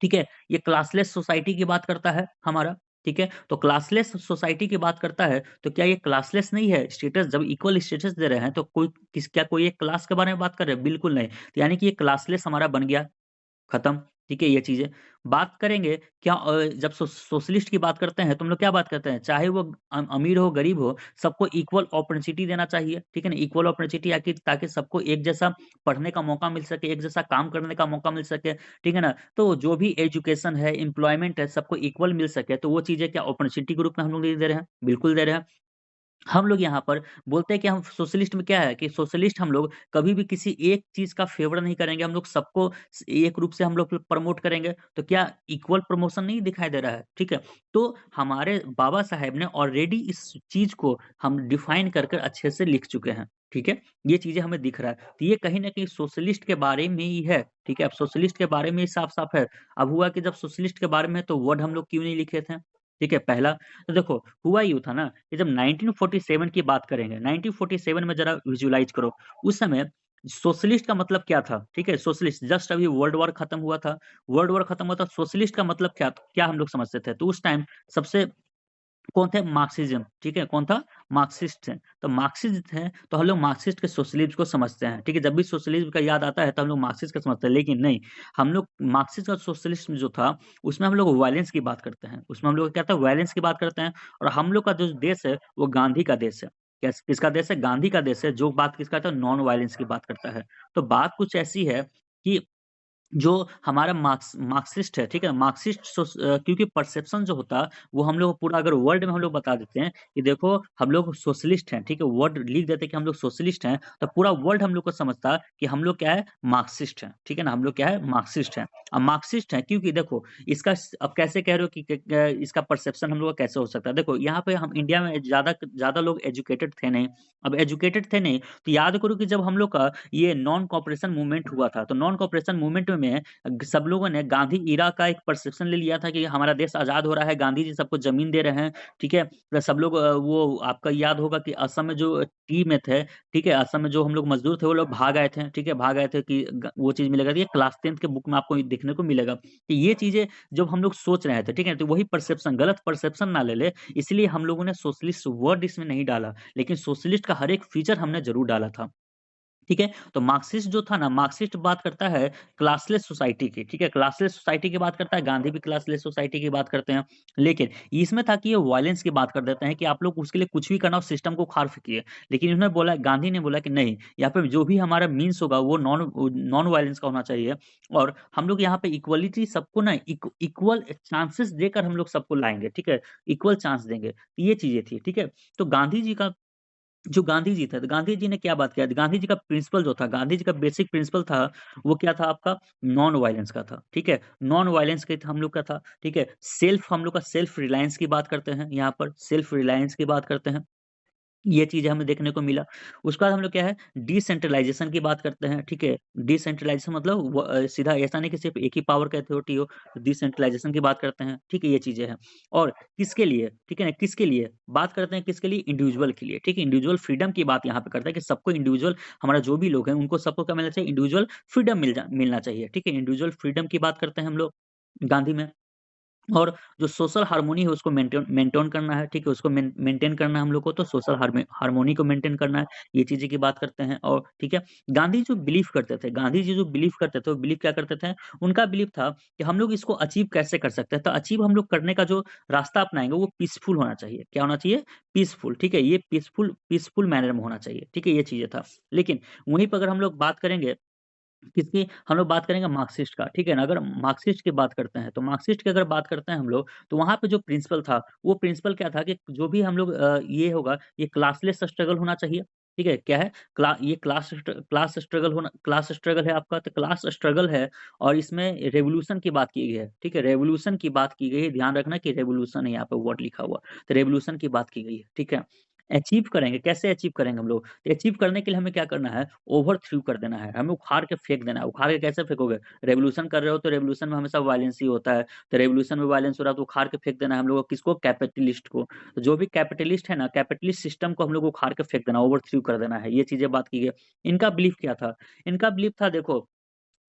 ठीक है? ये क्लासलेस सोसाइटी की बात करता है हमारा, ठीक है? तो क्लासलेस सोसाइटी की बात करता है, तो क्या ये क्लासलेस नहीं है? स्टेटस जब इक्वल स्टेटस दे रहे हैं, तो क्या कोई एक क्लास के बारे में बात कर रहे हैं? बिल्कुल नहीं। तो यानी कि ये क्लासलेस हमारा बन गया। खत्म, ठीक है, ये चीज़ें। बात करेंगे क्या, जब सोशलिस्ट की बात करते हैं तो हम लोग क्या बात करते हैं? चाहे वो अमीर हो, गरीब हो, सबको इक्वल अपॉर्च्युनिटी देना चाहिए, ठीक है ना? इक्वल अपॉर्च्युनिटी ताकि सबको एक जैसा पढ़ने का मौका मिल सके, एक जैसा काम करने का मौका मिल सके, ठीक है ना? तो जो भी एजुकेशन है, एम्प्लॉयमेंट है, सबको इक्वल मिल सके, तो वो चीज़ें क्या अपॉर्च्युनिटी के रूप में हम लोग नहीं दे रहे हैं? बिल्कुल दे रहे हैं। हम लोग यहाँ पर बोलते हैं कि हम सोशलिस्ट में क्या है कि सोशलिस्ट हम लोग कभी भी किसी एक चीज़ का फ़ेवर नहीं करेंगे, हम लोग सबको एक रूप से हम लोग प्रमोट करेंगे, तो क्या इक्वल प्रमोशन नहीं दिखाई दे रहा है? ठीक है? तो हमारे बाबा साहेब ने ऑलरेडी इस चीज़ को हम डिफ़ाइन कर कर अच्छे से लिख चुके हैं, ठीक है? ये चीज़ें हमें दिख रहा है, तो ये कहीं न कहीं सोशलिस्ट के बारे में ही है, ठीक है? अब सोशलिस्ट के बारे में ही साफ-साफ है। अब हुआ कि जब सोशलिस्ट के बारे में है, तो वर्ड हम लोग क्यों नहीं लिखे थे? ठीक है, पहला। तो देखो, हुआ यूँ था ना कि जब 1947 की बात करेंगे, 1947 में ज़रा विज़ुअलाइज़ करो, उस समय सोशलिस्ट का मतलब क्या था? ठीक है, सोशलिस्ट जस्ट अभी वर्ल्ड वॉर खत्म हुआ था। वर्ल्ड वॉर खत्म हुआ था, सोशलिस्ट का मतलब क्या हम लोग समझते थे? तो उस टाइम सबसे कौन थे? मार्क्सिज़्म, ठीक है? कौन था? मार्क्सिस्ट थे। तो मार्क्सिस्ट थे, तो हम लोग मार्क्सिस्ट के सोशलिज़्म को समझते हैं, ठीक है? जब भी सोशलिज़्म का याद आता है, तो हम लोग मार्क्सिस्ट का समझते हैं, लेकिन नहीं, हम लोग मार्क्सिस्ट और सोशलिस्ट जो था, उसमें हम लोग वायलेंस की बात करते हैं। उसमें हम लोग क्या था? वायलेंस की बात करते हैं, और हम लोग का जो देश है, वो गांधी का देश है। किसका देश है? गांधी का देश है, जो बात किसका था? नॉन वायलेंस की बात करता है। तो बात कुछ ऐसी है कि जो हमारा मार्क्सिस्ट है, ठीक है? क्योंकि परसेप्शन जो होता है, वो हम लोग पूरा अगर वर्ल्ड में हम लोग बता देते हैं कि देखो हम लोग सोशलिस्ट हैं, ठीक है? वर्ड लिख देते हैं कि हम लोग सोशलिस्ट हैं, तो पूरा वर्ल्ड हम लोग को समझता है कि हम लोग क्या है, मार्क्सिस्ट हैं, ठीक है ना? हम लोग क्या है, मार्क्सिस्ट हैं। अब मार्क्सिस्ट हैं क्योंकि देखो इसका अब कैसे कह रहे हो कि इसका परसेप्शन हम लोग का कैसे हो सकता है? देखो यहाँ पे हम इंडिया में ज़्यादा लोग एजुकेटेड थे नहीं। अब एजुकेटेड थे नहीं, तो याद करो कि जब हम लोग का ये नॉन कोऑपरेशन मूवमेंट हुआ था, तो नॉन कोऑपरेशन मूवमेंट में सब लोगों ने गांधी इरा का एक परसेप्शन ले लिया था कि हमारा देश आज़ाद हो रहा है, गांधी जी सबको ज़मीन दे रहे हैं, ठीक है? प्लस सब लोग वो आपका याद होगा कि असम में जो टी में थे, ठीक है? असम में जो हम लोग मज़दूर थे, वो लोग भाग आए थे, ठीक है? भाग आए थे कि ग वो चीज़ मिलेगा। ये क्लास 10th के बुक में आपको ये देखने को मिलेगा कि ये चीज़ें जब हम लोग सोच रहे थे, ठीक है? तो वही परसेप्शन गलत परसेप्शन ना ले ले, इसलिए हम लोगों ने सोशलिस्ट वर्ड इसमें नहीं डाला, लेकिन सोशलिस्ट का हर एक फीचर हमने ज़रूर डाला था। ठीक है? तो मार्क्सिस्ट जो था ना, मार्क्सिस्ट बात करता है क्लासलेस सोसाइटी की, ठीक है? क्लासलेस सोसाइटी की बात करता है, गांधी भी क्लासलेस सोसाइटी की बात करते हैं। लेकिन इसमें था कि ये वायलेंस की बात कर देते हैं कि आप लोग उसके लिए कुछ भी करना हो, सिस्टम को उखाड़ फेंकिए। लेकिन इन्होंने बोला गांधी ने बोला कि नहीं, यहाँ पे जो भी हमारा मीन्स होगा वो नॉन वायलेंस का होना चाहिए और हम लोग यहाँ पे इक्वालिटी सबको ना इक्वल चांसेस देकर हम लोग सबको लाएँगे, ठीक है? इक्वल चांस देंगे। ये चीज़ें थी, ठीक है? तो गांधी जी का जो गांधी जी थे, तो गांधी जी ने क्या बात किया? गांधी जी का प्रिंसिपल जो था, गांधी जी का बेसिक प्रिंसिपल था, वो क्या था आपका? नॉन वायलेंस का था, ठीक है? नॉन वायलेंस के हम लोग का था, ठीक है? हम लोग का सेल्फ रिलायंस की बात करते हैं यहाँ पर, सेल्फ रिलायंस की बात करते हैं। ये चीज़ हमें देखने को मिला। उसके बाद हम लोग क्या है डिसेंट्रलाइज़ेशन की बात करते हैं, ठीक है? डिसेंट्रलाइज़ेशन मतलब सीधा ऐसा नहीं कि सिर्फ़ एक ही पावर का अथॉरिटी हो, डिसेंट्रलाइज़ेशन की बात करते हैं, ठीक है? ये चीज़ें हैं। और किसके लिए, ठीक है ना? किसके लिए? बात करते हैं किसके लिए? इंडिविजुअल के लिए, ठीक है? इंडिविजुअल फ्रीडम की बात यहाँ पे करते हैं कि सबको इंडिविजुअल हमारा जो भी लोग हैं, उनको सबको क्या मिलना चाहिए? इंडिविजुअल फ्रीडम मिलना चाहिए, ठीक है? इंडिविजुअल फ्रीडम की बात करते हैं हम लोग गांधी में। और जो सोशल हार्मोनी है उसको मेंटेन करना है, ठीक है? उसको मेंटेन करना है हम लोग को तो सोशल हार्मोनी को मेंटेन करना है, ये चीज़ें की बात करते हैं और ठीक है? गांधी जी जो बिलीव करते थे, वो बिलीव क्या करते थे? उनका बिलीव था कि हम लोग इसको अचीव कैसे कर सकते हैं? तो अचीव हम लोग करने का जो रास्ता अपनाएँगे वो पीसफुल होना चाहिए। क्या होना चाहिए? पीसफुल, ठीक है? ये पीसफुल मैनर में होना चाहिए, ठीक है? ये चीज़ें था। लेकिन वहीं पे अगर हम लोग बात करेंगे किसकी हम लोग बात करेंगे मार्क्सिस्ट का, ठीक है ना? अगर मार्क्सिस्ट की बात करते हैं, तो मार्क्सिस्ट की अगर बात करते हैं हम लोग, तो वहाँ पे जो प्रिंसिपल था, वो प्रिंसिपल क्या था कि जो भी हम लोग ये होगा, ये क्लासलेस स्ट्रगल होना चाहिए, ठीक है? क्या है? क्लास स्ट्रगल है आपका, तो क्लास स्ट्रगल है और इसमें रिवॉल्यूशन की बात की गई है, ठीक है? रिवॉल्यूशन की बात की गई है, ध्यान रखना कि रिवॉल्यूशन है यहाँ पे वर्ड लिखा हुआ, तो रिवॉल्यूशन की बात की गई है, ठीक है? अचीव करेंगे, कैसे अचीव करेंगे हम लोग? तो अचीव करने के लिए हमें क्या करना है? ओवरथ्रो कर देना है, हमें उखाड़ के फेंक देना है। उखाड़ के कैसे फेंकोगे? रेवोल्यूशन कर रहे हो तो रेवोल्यूशन में हमेशा वायलेंस ही होता है। तो रेवोल्यूशन में वायलेंस हो रहा है तो उखाड़ के फेंक देना है हम लोगों को किसको? कैपिटलिस्ट को। तो जो भी कैपिटलिस्ट है ना, कैपिटलिस्ट सिस्टम को हम लोग उखाड़ के फेंक देना, ओवरथ्रो कर देना है। ये चीज़ें बात की गई। इनका बिलीफ क्या था? इनका बिलीफ था देखो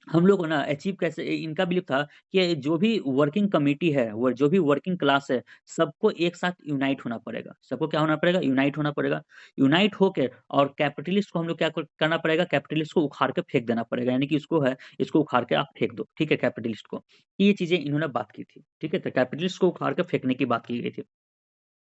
हम लोग को ना अचीव कैसे इनका बिलीव था कि जो भी वर्किंग कमिटी है, वो जो भी वर्किंग क्लास है, सबको एक साथ यूनाइट होना पड़ेगा। सबको क्या होना पड़ेगा? यूनाइट होना पड़ेगा। यूनाइट होके और कैपिटलिस्ट को हम लोग क्या करना पड़ेगा? कैपिटलिस्ट को उखाड़ के फेंक देना पड़ेगा। यानी कि इसको उखाड़ के आप फेंक दो, ठीक है? कैपिटलिस्ट को। ये चीज़ें इन्होंने बात की थी, ठीक है? तो कैपिटलिस्ट को उखाड़ के फेंकने की बात की गई थी।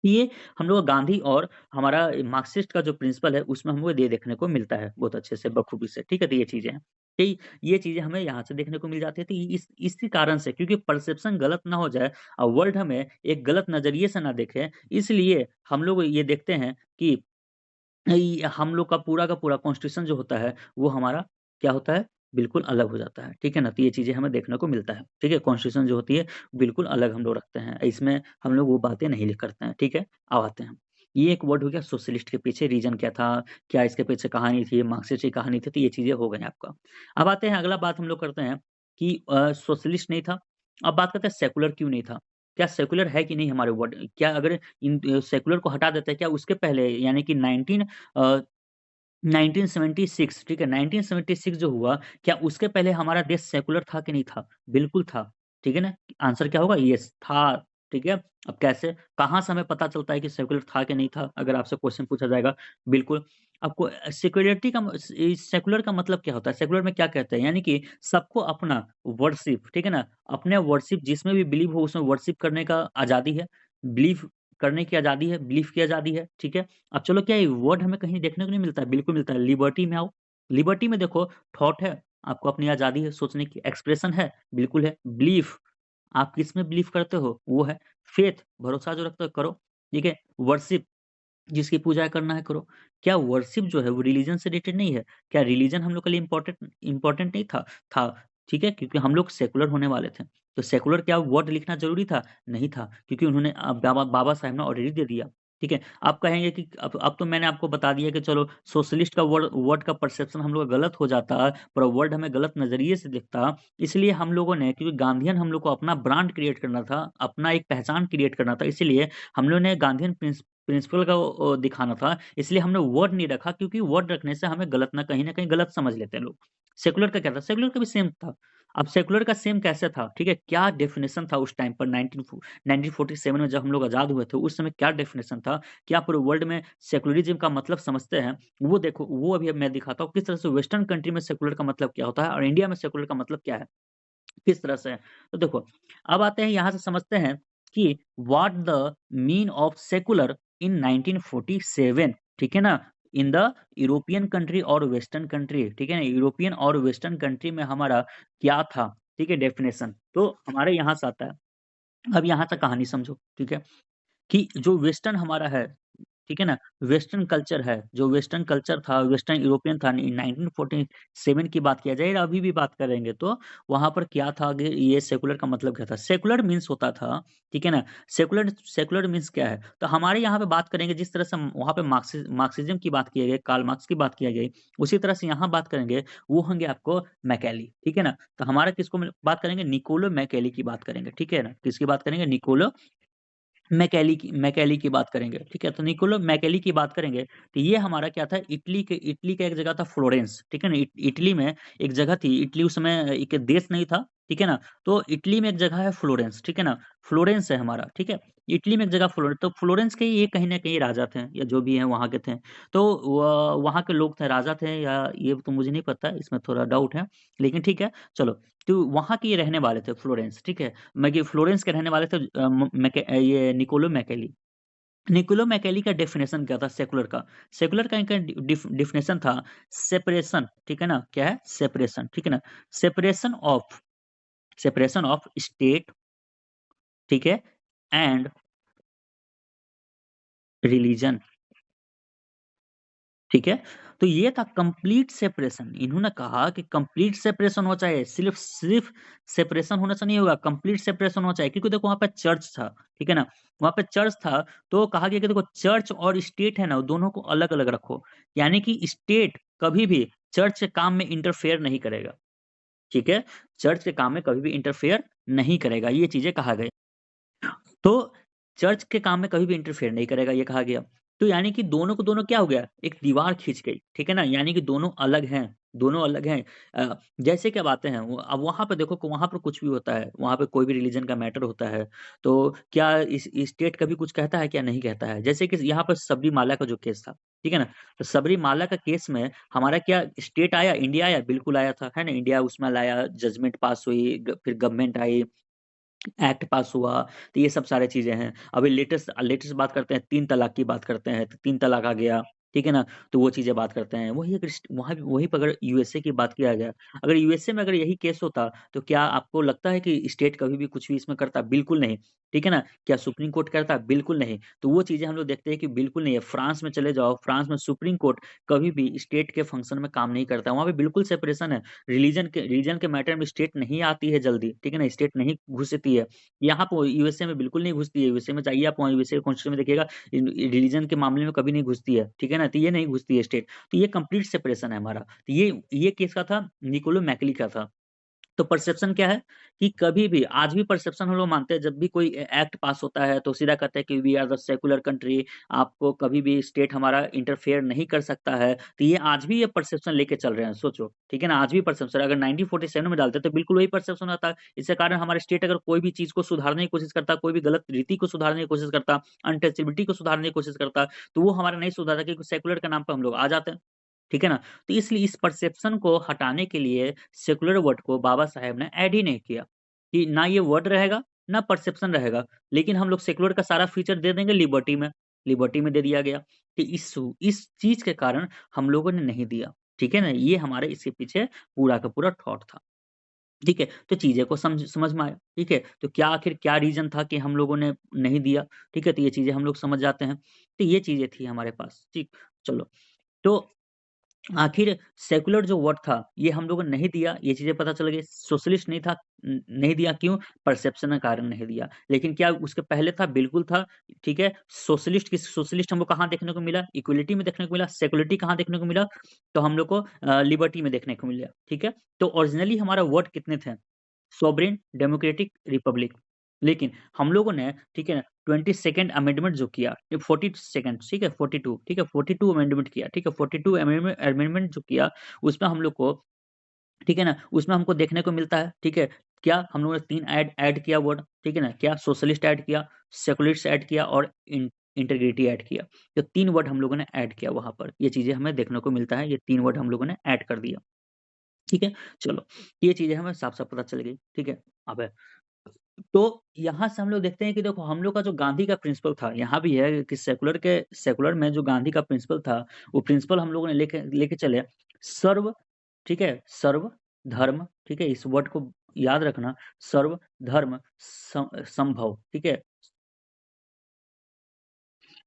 ये हम लोग गांधी और हमारा मार्क्सिस्ट का जो प्रिंसिपल है उसमें हमको ये देखने को मिलता है बहुत अच्छे से बखूबी से, ठीक है? तो ये चीज़ें हैं। ये चीज़ें हमें यहाँ से देखने को मिल जाती है तो इसी कारण से क्योंकि परसेप्शन गलत ना हो जाए और वर्ल्ड हमें एक गलत नज़रिए से ना देखे, इसलिए हम लोग ये देखते हैं कि हम लोग का पूरा कॉन्स्टिट्यूशन जो होता है, वो हमारा क्या होता है? बिल्कुल अलग हो जाता है, ठीक है ना? तो ये चीज़ें हमें देखने को मिलता है, ठीक है? कॉन्स्टिट्यूशन जो होती है, बिल्कुल अलग हम लोग रखते हैं। इसमें हम लोग वो बातें नहीं लिख करते हैं, ठीक है? अब आते हैं। ये एक वर्ड हो गया सोशलिस्ट के पीछे रीज़न क्या था? क्या इसके पीछे कहानी थी? मार्क्सिस्ट की कहानी थी? तो ये चीज़ें हो गई आपका। अब आते हैं अगला बात हम लोग करते हैं कि सोशलिस्ट नहीं था। अब बात करते हैं सेकुलर क्यों नहीं था? क्या सेकुलर है कि नहीं हमारे वर्ड क्या अगर सेकुलर को हटा देते हैं, क्या उसके पहले यानी कि 19 1976 ठीक है, 1976 जो हुआ, क्या उसके पहले हमारा देश सेकुलर था कि नहीं था? बिल्कुल था, ठीक है ना? आंसर क्या होगा? येस था, ठीक है? अब कैसे? कहाँ से हमें पता चलता है कि सेकुलर था कि नहीं था? अगर आपसे क्वेश्चन पूछा जाएगा, बिल्कुल। आपको सेक्युलरिटी का सेकुलर का मतलब क्या होता है? सेकुलर में क्या कहते हैं? यानी कि सबको अपना वर्शिप, ठीक है ना? अपने वर्शिप जिसमें भी बिलीव हो उसमें वर्शिप करने का आज़ादी है, बिलीव करने की आज़ादी है, बिलीव की आज़ादी है, ठीक है? अब चलो क्या ये वर्ड हमें कहीं देखने को नहीं मिलता है? बिल्कुल मिलता है, लिबर्टी में आओ, लिबर्टी में देखो थॉट है, आपको अपनी आज़ादी है सोचने की, एक्सप्रेशन है, बिल्कुल है, बिलीफ आप किसमें बिलीव करते हो, वो है, फेथ भरोसा जो रखते हो करो, ठीक है, वर्शिप जिसकी पूजा करना है करो। क्या वर्शिप जो है वो रिलीजन से रिलेटेड नहीं है? क्या रिलीजन हम लोग के लिए इम्पोर्टेंट नहीं था? था, ठीक है? क्योंकि हम लोग सेकुलर होने वाले थे। तो सेकुलर क्या वर्ड लिखना ज़रूरी था? नहीं था, क्योंकि उन्होंने बाबा बाबा साहब ने ऑलरेडी दे दिया, ठीक है? आप कहेंगे कि अब तो मैंने आपको बता दिया कि चलो सोशलिस्ट का वर्ड वर्ड का परसेप्शन हम लोग का गलत हो जाता, पूरा वर्ल्ड हमें गलत नज़रिए से दिखता, इसलिए हम लोगों ने क्योंकि गांधीयन हम लोग को अपना ब्रांड क्रिएट करना था, अपना एक पहचान क्रिएट करना था, इसीलिए हम लोग ने गांधीयन प्रिंसिपल का दिखाना था, इसलिए हमने वर्ड नहीं रखा क्योंकि वर्ड रखने से हमें गलत ना कहीं न कहीं गलत समझ लेते हैं लोग। सेकुलर का क्या था? सेकुलर का भी सेम था। अब सेकुलर का सेम कैसे था? ठीक है? क्या डेफिनिशन था उस टाइम पर 1947 में जब हम लोग आज़ाद हुए थे, उस समय क्या डेफिनिशन था? क्या पूरे वर्ल्ड में सेकुलरिज़्म का मतलब समझते हैं? वो देखो, वो अभी अब मैं दिखाता हूँ किस तरह से वेस्टर्न कंट्री में सेकुलर का मतलब क्या होता है और इंडिया में सेकुलर का मतलब क्या है? किस तरह से है? तो देखो, अब आते हैं यहाँ से समझते हैं कि what the mean of secular इन 1947 ठीक है ना? इन द यूरोपियन कंट्री और वेस्टर्न कंट्री, ठीक है ना? यूरोपियन और वेस्टर्न कंट्री में हमारा क्या था, ठीक है डेफिनिशन। तो हमारे यहाँ से आता है। अब यहाँ से कहानी समझो, ठीक है? कि जो वेस्टर्न हमारा है, ठीक है ना? वेस्टर्न कल्चर है, जो वेस्टर्न कल्चर था, वेस्टर्न यूरोपियन था, 1947 की बात किया जाए या अभी भी बात करेंगे तो वहाँ पर क्या था आगे ये सेकुलर का मतलब क्या था? सेकुलर मीन्स होता था, ठीक है ना? सेकुलर सेकुलर मीन्स क्या है? तो हमारे यहाँ पे बात करेंगे जिस तरह से हम वहाँ पे मार्क्सिज़्म की बात की गई, कार्ल मार्क्स की बात किया गई, उसी तरह से यहाँ बात करेंगे, वो होंगे आपको मैकेली, ठीक है ना? तो हमारा किसको बात करेंगे? निकोलो मैकेली की बात करेंगे, ठीक है ना? किसकी बात करेंगे? निकोलो मैकेली की बात करेंगे, ठीक है? तो निकोलो मैकेली की बात करेंगे, तो ये हमारा क्या था इटली का एक जगह था फ्लोरेंस, ठीक है ना? इटली में एक जगह थी, इटली उस समय एक देश नहीं था, ठीक है ना? तो इटली में एक जगह है फ्लोरेंस, ठीक है ना? फ्लोरेंस है हमारा, ठीक है? इटली में एक जगह तो फ्लोरेंस के ये कहीं न कहीं राजा थे या जो भी हैं वहाँ के थे। तो वहाँ के लोग थे, राजा थे या ये तो मुझे नहीं पता, इसमें थोड़ा डाउट है, लेकिन ठीक है, चलो। तो वहाँ के ये रहने वाले थे फ्लोरेंस, ठीक है? फ्लोरेंस के रहने वाले थे ये निकोलो मैकेली। निकोलो मैकेली का डेफिनिशन क्या था सेकुलर का? सेकुलर का इनका डेफिनिशन था सेपरेशन, ठीक है ना? क्या है? सेपरेशन, ठीक है ना? Separation of separation of state, ठीक है? एंड रिलिजन, ठीक है? तो ये था कंप्लीट सेपरेशन। इन्होंने कहा कि कंप्लीट सेपरेशन होना चाहिए, सिर्फ़ सिर्फ़ सेपरेशन होने से नहीं होगा, कंप्लीट सेपरेशन होना चाहिए क्योंकि देखो वहाँ पे चर्च था, ठीक है ना? वहाँ पे चर्च था, तो कहा गया कि देखो चर्च और स्टेट है ना, दोनों को अलग-अलग रखो। यानी कि स्टेट कभी भी चर्च के काम में इंटरफेयर नहीं करेगा, ठीक है? चर्च के काम में कभी भी इंटरफेयर नहीं करेगा, ये चीज़ें कहा गया। तो चर्च के काम में कभी भी इंटरफेयर नहीं करेगा, ये कहा गया। तो यानी कि दोनों को दोनों क्या हो गया, एक दीवार खींच गई, ठीक है ना? यानी कि दोनों अलग हैं, दोनों अलग हैं। जैसे क्या बातें हैं, वो अब वहाँ पे देखो कि वहाँ पर कुछ भी होता है, वहाँ पे कोई भी रिलीजन का मैटर होता है, तो क्या इस स्टेट कभी कुछ कहता है, क्या नहीं कहता है? जैसे कि यहाँ पर सबरीमाला का जो केस था, ठीक है ना? तो सबरीमाला का केस में हमारा क्या स्टेट आया, इंडिया आया? बिल्कुल आया था, है ना? इंडिया उसमें लाया, जजमेंट पास हुई, फिर गवर्नमेंट आई, एक्ट पास हुआ, तो ये सब सारी चीज़ें हैं। अभी लेटेस्ट लेटेस्ट बात करते हैं, 3 तलाक की बात करते हैं, तो 3 तलाक आ गया, ठीक है ना? तो वो चीज़ें बात करते हैं। वहीं अगर वहाँ वहीं पे अगर यूएसए की बात किया गया, अगर यूएसए में अगर यही केस होता, तो क्या आपको लगता है कि स्टेट कभी भी कुछ भी इसमें करता? बिल्कुल नहीं, ठीक है ना? क्या सुप्रीम कोर्ट करता? बिल्कुल नहीं। तो वो चीज़ें हम लोग देखते हैं कि बिल्कुल नहीं है। फ्रांस में चले जाओ, फ्रांस में सुप्रीम कोर्ट कभी भी स्टेट के फंक्शन में काम नहीं करता। वहाँ पे बिल्कुल सेपरेशन है। रिलीजन के मैटर में स्टेट नहीं आती है जल्दी, ठीक है ना? स्टेट नहीं घुसती है। यहाँ पे यूएसए में बिल्कुल नहीं घुसती है, यूएसए में जाइए आप वहाँ यूएसए कॉन्स्टिट्यूशन में देखिएगा रिलीजन के मामले में कभी नहीं घुसती है, ठीक है ना? तो ये नहीं घुसती है स्टेट, तो ये कंप्लीट सेपरेशन है हमारा। तो ये केस का था, निकोलो मैकली का था। तो परसेप्शन क्या है कि कभी भी आज भी परसेप्शन हम लोग मानते हैं जब भी कोई एक्ट पास होता है तो सीधा कहते हैं कि we are the secular country आपको कभी भी स्टेट हमारा इंटरफेयर नहीं कर सकता है। तो ये आज भी ये परसेप्शन लेके चल रहे हैं सोचो, ठीक है ना? आज भी परसेप्शन अगर 1947 में डालते तो बिल्कुल वही परसेप्शन आता। इसके कारण हमारे स्टेट अगर कोई भी चीज़ को सुधारने की कोशिश करता, कोई भी गलत रीति को सुधारने की कोशिश करता, अनटचेबिलिटी को सुधारने की कोशिश करता, तो वो हमारा नहीं सुधारता क्योंकि सेकुलर के नाम पे हम लोग आ जाते हैं। ठीक है ना? तो इसलिए इस परसेप्शन को हटाने के लिए सेकुलर वर्ड को बाबा साहेब ने ऐड ही नहीं किया, कि ना ये वर्ड रहेगा, ना परसेप्शन रहेगा। लेकिन हम लोग सेकुलर का सारा फीचर दे देंगे लिबर्टी में दे दिया गया। कि इस चीज़ के कारण हम लोगों ने नहीं दिया। ठीक है ना? ये हमारे इसके पीछे पूरा का पूरा थॉट था। ठीक है? तो चीज़ें को समझ में आया, ठीक है? तो क्या आखिर क्या रीज़न था कि हम लोगों ने नहीं दिया, ठीक है? तो ये चीज़ें हम लोग समझ जाते हैं। तो ये चीज़ें थी हमारे पास, ठीक। चलो, तो आखिर सेक्युलर जो वर्ड था, ये हम लोगों ने नहीं दिया, ये चीज़ें पता चल गई। सोशलिस्ट नहीं था, नहीं दिया क्यों? परसेप्शन के कारण नहीं दिया। लेकिन क्या उसके पहले था? बिल्कुल था, ठीक है? सोशलिस्ट हमको कहाँ देखने को मिला? इक्वलिटी में देखने को मिला। सेक्युलरिटी कहाँ देखने को मिला? तो हम लोग को लिबर्टी में देखने को मिला, ठीक है? तो ओरिजिनली हमारा वर्ड कितने थे? Sovereign, democratic, Republic. लेकिन हम लोगों ने, ठीक है ना, 22nd अमेंडमेंट जो किया, ये 42nd, ठीक है, 42, ठीक है, 42 अमेंडमेंट किया, ठीक है, 42 अमेंडमेंट जो किया, उसमें हम लोग को, ठीक है ना, उसमें हमको देखने को मिलता है, ठीक है, क्या हम लोगों ने 3 ऐड ऐड किया वर्ड, ठीक है ना, क्या सोशलिस्ट ऐड किया, सेकुलरिस्ट ऐड किया और इंटीग्रिटी ऐड किया। तो 3 वर्ड हम लोगों ने ऐड किया वहाँ पर। ये चीज़ें हमें देखने को मिलता है, ये 3 वर्ड हम लोगों ने ऐड कर दिया। ठीक है? चलो, ये चीज़ें हमें साफ-साफ पता चल गई, ठीक है? अब तो यहाँ से हम लोग देखते हैं कि देखो हम लोग का जो गांधी का प्रिंसिपल था, यहाँ भी है कि सेकुलर में जो गांधी का प्रिंसिपल था, वो प्रिंसिपल हम लोगों ने लेके लेके चले सर्व, ठीक है? सर्व धर्म, ठीक है? इस वर्ड को याद रखना, सर्व धर्म संभव, ठीक है?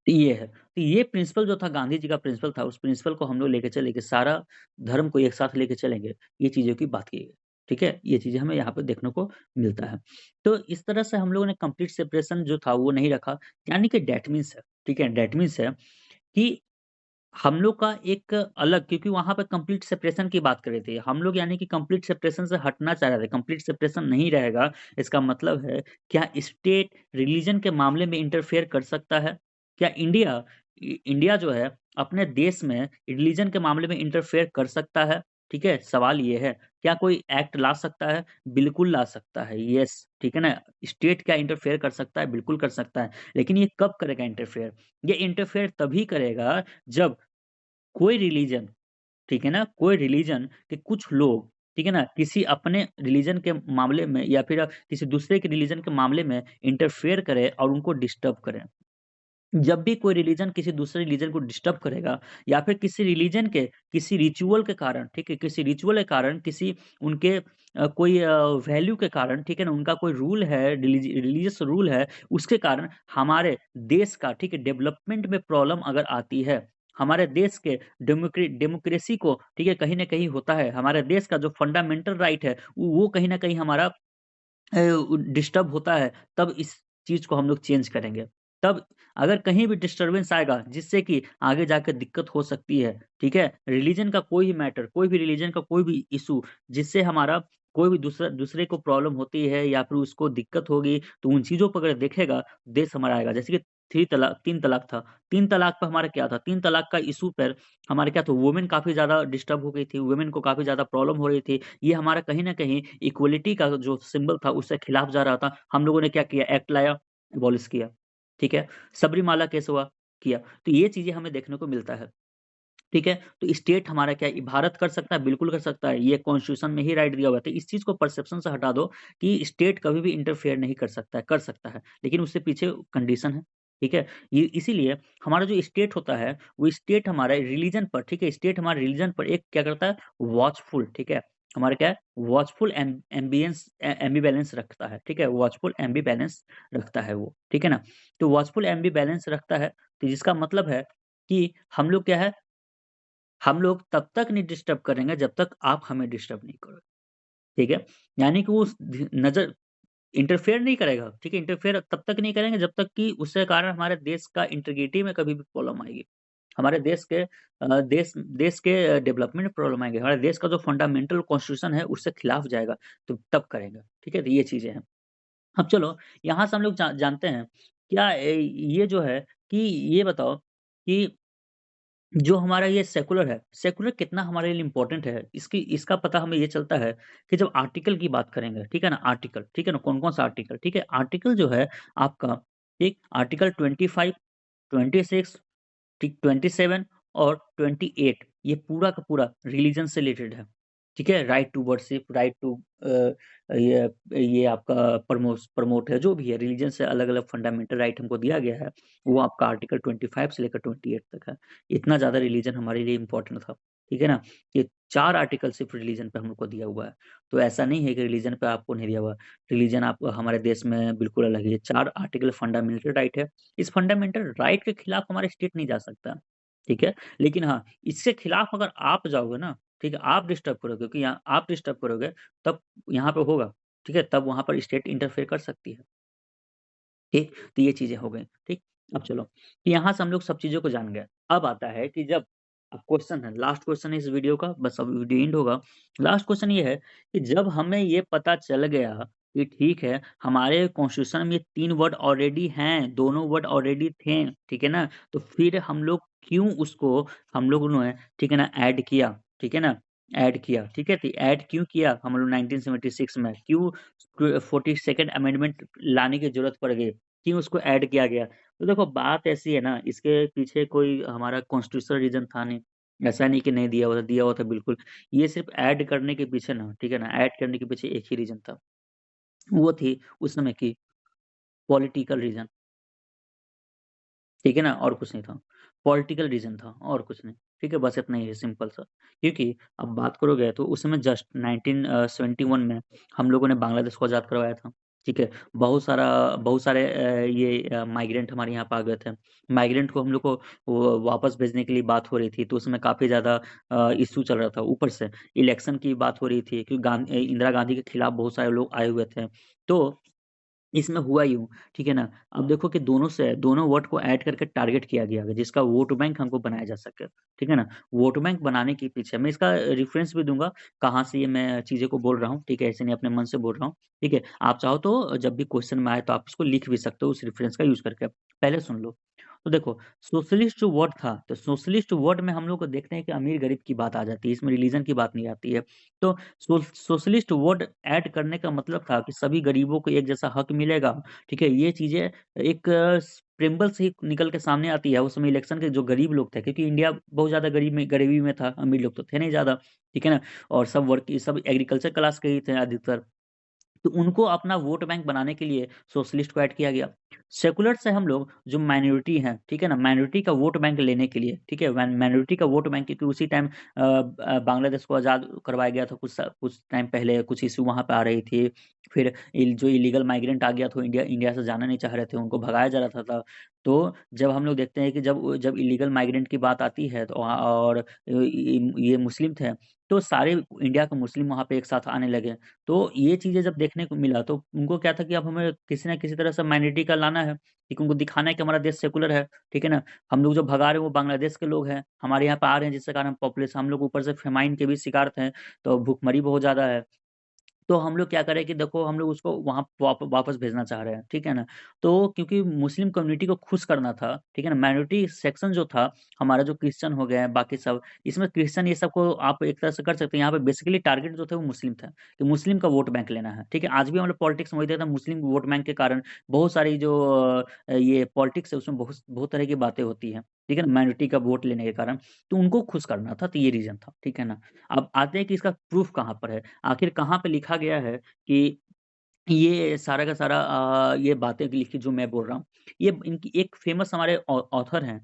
तो ये है। तो ये प्रिंसिपल जो था गांधी जी का प्रिंसिपल था, उस प्रिंसिपल को हम लोग लेके चले कि सारा धर्म को एक साथ लेके चलेंगे, ये चीज़ों की बात की गई। ठीक है? ये चीज़ें हमें यहाँ पे देखने को मिलता है। तो इस तरह से हम लोगों ने कंप्लीट सेपरेशन जो था वो नहीं रखा, यानी कि दैट मीन्स है, ठीक है? दैट मीन्स है कि हम लोग का एक अलग, क्योंकि वहाँ पे कंप्लीट सेपरेशन की बात कर रहे थे। हम लोग यानी कि कंप्लीट सेपरेशन से हटना चाह रहे थे। कंप्लीट सेपरेशन नहीं रहेगा, इसका मतलब है क्या स्टेट रिलीजन के मामले में इंटरफेयर कर सकता है? क्या इंडिया जो है अपने देश में रिलीजन के मामले में इंटरफेयर कर सकता है? ठीक है? सवाल ये है। क्या कोई एक्ट ला सकता है? बिल्कुल ला सकता है, येस, ठीक है ना? स्टेट क्या इंटरफेयर कर सकता है? बिल्कुल कर सकता है। लेकिन ये कब करेगा इंटरफेयर? ये इंटरफेयर तभी करेगा जब कोई रिलीजन, ठीक है ना? कोई रिलीजन के कुछ लोग, ठीक है ना? किसी अपने रिलीजन के मामले में या फिर किसी दूसरे के रिलीजन के मामले में इंटरफेयर करे और उनको डिस्टर्ब करे। जब भी कोई रिलीजन किसी दूसरे रिलीजन को डिस्टर्ब करेगा या फिर किसी रिलीजन के किसी रिचुअल के कारण, ठीक है? किसी रिचुअल के कारण, किसी उनके कोई वैल्यू के कारण, ठीक है ना? उनका कोई रूल है, रिलीजियस रूल है, उसके कारण हमारे देश का, ठीक है, डेवलपमेंट में प्रॉब्लम अगर आती है, हमारे देश के डेमोक्रेसी को, ठीक है, कहीं न कहीं होता है, हमारे देश का जो फंडामेंटल राइट है, वो कहीं न कहीं हमारा डिस्टर्ब होता है, तब इस चीज़ को हम लोग चेंज करेंगे। तब अगर कहीं भी डिस्टर्बेंस आएगा जिससे कि आगे जाकर दिक्कत हो सकती है, ठीक है? रिलीजन का कोई भी मैटर, कोई भी रिलीजन का कोई भी इश्यू जिससे हमारा कोई भी दूसरे को प्रॉब्लम होती है या फिर उसको दिक्कत होगी, तो उन चीज़ों पर अगर देखेगा, देश हमारा आएगा। जैसे कि 3 तलाक था। 3 तलाक पे हमारा क्या था? 3 तलाक का इश्यू पर हमारा क्या था? वुमेन काफ़ी ज़्यादा डिस्टर्ब हो गई थी, वुमेन को काफ़ी ज़्यादा प्रॉब्लम हो रही थी। ये हमारा कहीं न कहीं इक्वालिटी का जो सिंबल था उससे खिलाफ जा रहा था। हम लोगों ने क्या किया? एक्ट लाया, एबॉलिश किया, ठीक है? सबरीमाला केस हुआ, किया। तो ये चीज़ें हमें देखने को मिलता है, ठीक है? तो स्टेट हमारा क्या है? भारत कर सकता है, बिल्कुल कर सकता है। ये कॉन्स्टिट्यूशन में ही राइट दिया हुआ है। तो इस चीज़ को परसेप्शन से हटा दो कि स्टेट कभी भी इंटरफेयर नहीं कर सकता है, कर सकता है। लेकिन उससे पीछे कंडीशन है, ठीक है? ये इसीलिए हमारा जो स्टेट होता है, वो स्टेट हमारा रिलीजन पर, ठीक है? स्टेट हमारे रिलीजन पर एक क्या करता है? वॉचफुल, ठीक है? हमारा क्या है? वॉचफुल एम्बीवैलेंस रखता है, ठीक है? वॉचफुल एम्बीवैलेंस रखता है वो, ठीक है ना? तो वॉचफुल एम्बीवैलेंस रखता है, तो जिसका मतलब है कि हम लोग क्या है, हम लोग तब तक नहीं डिस्टर्ब करेंगे जब तक आप हमें डिस्टर्ब नहीं करोगे, ठीक है? यानी कि वो नज़र इंटरफेयर नहीं करेगा, ठीक है? इंटरफेयर तब तक नहीं करेंगे जब तक कि उसके कारण हमारे देश का इंटीग्रिटी में कभी भी प्रॉब्लम आएगी। हमारे देश के डेवलपमेंट में प्रॉब्लम आएगी। हमारे देश का जो फंडामेंटल कॉन्स्टिट्यूशन है उससे खिलाफ जाएगा, तो तब करेगा, ठीक है? तो ये चीज़ें हैं। अब चलो यहाँ से हम लोग जानते हैं क्या ये जो है कि ये बताओ कि जो हमारा ये सेकुलर कितना हमारे लिए इम्पोर्टेंट है, इसका पता हमें ये चलता है कि जब आर्टिकल की बात करेंगे, ठीक है ना? आर्टिकल, ठीक है ना? कौन-कौन सा आर्टिकल, ठीक है? आर्टिकल जो है आपका, एक आर्टिकल 25, 26, ठीक 27 और 28, ये पूरा का पूरा रिलीजन से रिलेटेड है। ठीक है? Right to worship, right to ये ये आपका प्रमोट है, जो भी है रिलीजन से अलग-अलग फंडामेंटल राइट हमको दिया गया है, वो आपका आर्टिकल 25 से लेकर 28 तक है। इतना ज़्यादा रिलीजन हमारे लिए इम्पोर्टेंट था। ठीक है ना? ये 4 आर्टिकल सिर्फ़ रिलीजन पे हम लोग को दिया हुआ है। तो ऐसा नहीं है कि रिलीजन पे आपको नहीं दिया हुआ है। रिलीजन आप हमारे देश में बिल्कुल अलग है। ये 4 आर्टिकल फंडामेंटल राइट है। इस फंडामेंटल राइट के खिलाफ हमारा स्टेट नहीं जा सकता, ठीक है? लेकिन हाँ, इसके खिलाफ अगर आप जाओगे ना, ठीक है? आप डिस्टर्ब करोगे क्योंकि यहाँ आप डिस्टर्ब करोगे तब यहाँ पे होगा, ठीक है? तब वहाँ पर स्टेट इंटरफेयर कर सकती है। ठीक? तो ये चीज़ें हो गई, ठीक? अब चलो, तो यहाँ से हम लोग सब चीज़ों को जान गए। अब आता है कि जब अब क्वेश्चन है, लास्ट क्वेश्चन है इस वीडियो का, बस अब वीडियो एंड होगा। लास्ट क्वेश्चन ये है कि जब हमें ये पता चल गया कि ठीक है, हमारे कॉन्स्टिट्यूशन में ये 3 वर्ड ऑलरेडी हैं, दोनों वर्ड ऑलरेडी थे, ठीक है ना? तो फिर हम लोग क्यों उसको हम लोगों ने, ठीक है ना, ऐड किया, ठीक है ना? ऐड किया, ठीक है? तो ऐड क्यों किया हम लोग 1976 में? क्यों 42nd अमेंडमेंट लाने की ज़रूरत पड़ गई? क्यों उसको ऐड किया गया? तो देखो बात ऐसी है ना, इसके पीछे कोई हमारा कॉन्स्टिट्यूशनल रीज़न था नहीं। ऐसा नहीं कि नहीं दिया हुआ था बिल्कुल। ये सिर्फ़ ऐड करने के पीछे ना, ठीक है ना, ऐड करने के पीछे एक ही रीज़न था। वो थी उस समय की पॉलिटिकल रीज़न। ठीक है ना? और कुछ नहीं था। पॉलिटिकल रीज़न था और कुछ नहीं। ठीक है? बस इतना ही है सिंपल सा। क्योंकि अब बात करोगे तो उस समय जस्ट 71 में हम लोगों ने बांग्लादेश को आज़ाद करवाया था। ठीक है? बहुत सारे ये माइग्रेंट हमारे यहाँ पे आ गए थे। माइग्रेंट को हम लोग को वापस भेजने के लिए बात हो रही थी, तो उसमें काफ़ी ज़्यादा इश्यू चल रहा था। ऊपर से इलेक्शन की बात हो रही थी कि इंदिरा गांधी के खिलाफ बहुत सारे लोग आए हुए थे। तो इसमें हुआ यूँ, ठीक है ना? अब देखो कि दोनों वर्ड को ऐड करके टारगेट किया गया है, जिसका वोट बैंक हमको बनाया जा सके, ठीक है ना? वोट बैंक बनाने के पीछे मैं इसका रेफ़रेंस भी दूँगा, कहाँ से ये मैं चीज़ें को बोल रहा हूँ, ठीक है? ऐसे नहीं अपने मन से बोल रहा हूँ, ठीक है? आप चाहो तो जब भी क्वेश्चन में आए तो आप इसको लिख भी सकते हो उस रेफ़रेंस का यूज़ करके। पहले सुन लो, तो देखो सोशलिस्ट जो वर्ड था, तो सोशलिस्ट वर्ड में हम लोग को देखते हैं कि अमीर-गरीब की बात आ जाती है, इसमें रिलीजन की बात नहीं आती है। तो सोशलिस्ट वर्ड ऐड करने का मतलब था कि सभी गरीबों को एक जैसा हक मिलेगा, ठीक है? ये चीज़ें एक प्रेम्बल से ही निकल के सामने आती है, उस समय इलेक्शन के जो गरीब लोग थे क्योंकि इंडिया बहुत ज़्यादा गरीबी में था, अमीर लोग तो थे नहीं ज़्यादा, ठीक है ना? और सब एग्रीकल्चर क्लास के ही थे अधिकतर। तो उनको अपना वोट बैंक बनाने के लिए सोशलिस्ट को ऐड किया गया। सेकुलर से हम लोग जो माइनॉरिटी हैं, ठीक है ना? माइनॉरिटी का वोट बैंक लेने के लिए, ठीक है? माइनॉरिटी का वोट बैंक क्योंकि उसी टाइम बांग्लादेश को आज़ाद करवाया गया था कुछ टाइम पहले, कुछ इश्यू वहाँ पे आ रही थी। फिर जो इल्लीगल माइग्रेंट आ गया तो इंडिया इंडिया से जाना नहीं चाह रहे थे, उनको भगाया जा रहा था। तो जब हम लोग देखते हैं कि जब इल्लीगल माइग्रेंट की बात आती है तो वहाँ और ये मुस्लिम थे, तो सारे इंडिया के मुस्लिम वहाँ पे एक साथ आने लगे। तो ये चीज़ें जब देखने को मिला तो उनको क्या था कि अब हमें किसी न किसी तरह से माइनॉरिटी का लाना है, ठीक उनको दिखाना है कि हमारा देश सेकुलर है, ठीक है ना? हम लोग जो भगा रहे हैं वो बांग्लादेश के लोग हैं, हमारे यहाँ पे आ रहे हैं जिसके कारण पॉपुलेशन हम लोग ऊपर से फेमाइन के भी शिकार थे, तो भूखमरी बहुत ज़्यादा है। तो हम लोग क्या करें कि देखो हम लोग उसको वहाँ वापस भेजना चाह रहे हैं, ठीक है ना? तो क्योंकि मुस्लिम कम्युनिटी को खुश करना था, ठीक है ना? माइनॉरिटी सेक्शन जो था, हमारा जो क्रिश्चियन हो गए हैं, बाकी सब, इसमें क्रिश्चियन ये सब को आप एक तरह से कर सकते हैं। यहाँ पे बेसिकली टारगेट जो थे वो मुस्लिम थे, कि मुस्लिम का वोट बैंक लेना है, ठीक है? आज भी हम लोग पॉलिटिक्स में वही देखते हैं मुस्लिम वोट बैंक के कारण बहुत सारी जो ये पॉलिटिक्स है उसमें बहुत बहुत तरह की बातें होती हैं, ठीक है ना? माइनॉरिटी का वोट लेने के कारण, तो उनको खुश करना था, तो ये रीज़न था, ठीक है ना? अब आते हैं कि इसका प्रूफ कहाँ पर है? आखिर कहाँ पे लिखा गया है कि ये सारा का सारा ये बातें लिखी जो मैं बोल रहा हूँ, ये इनकी एक फ़ेमस हमारे ऑथर हैं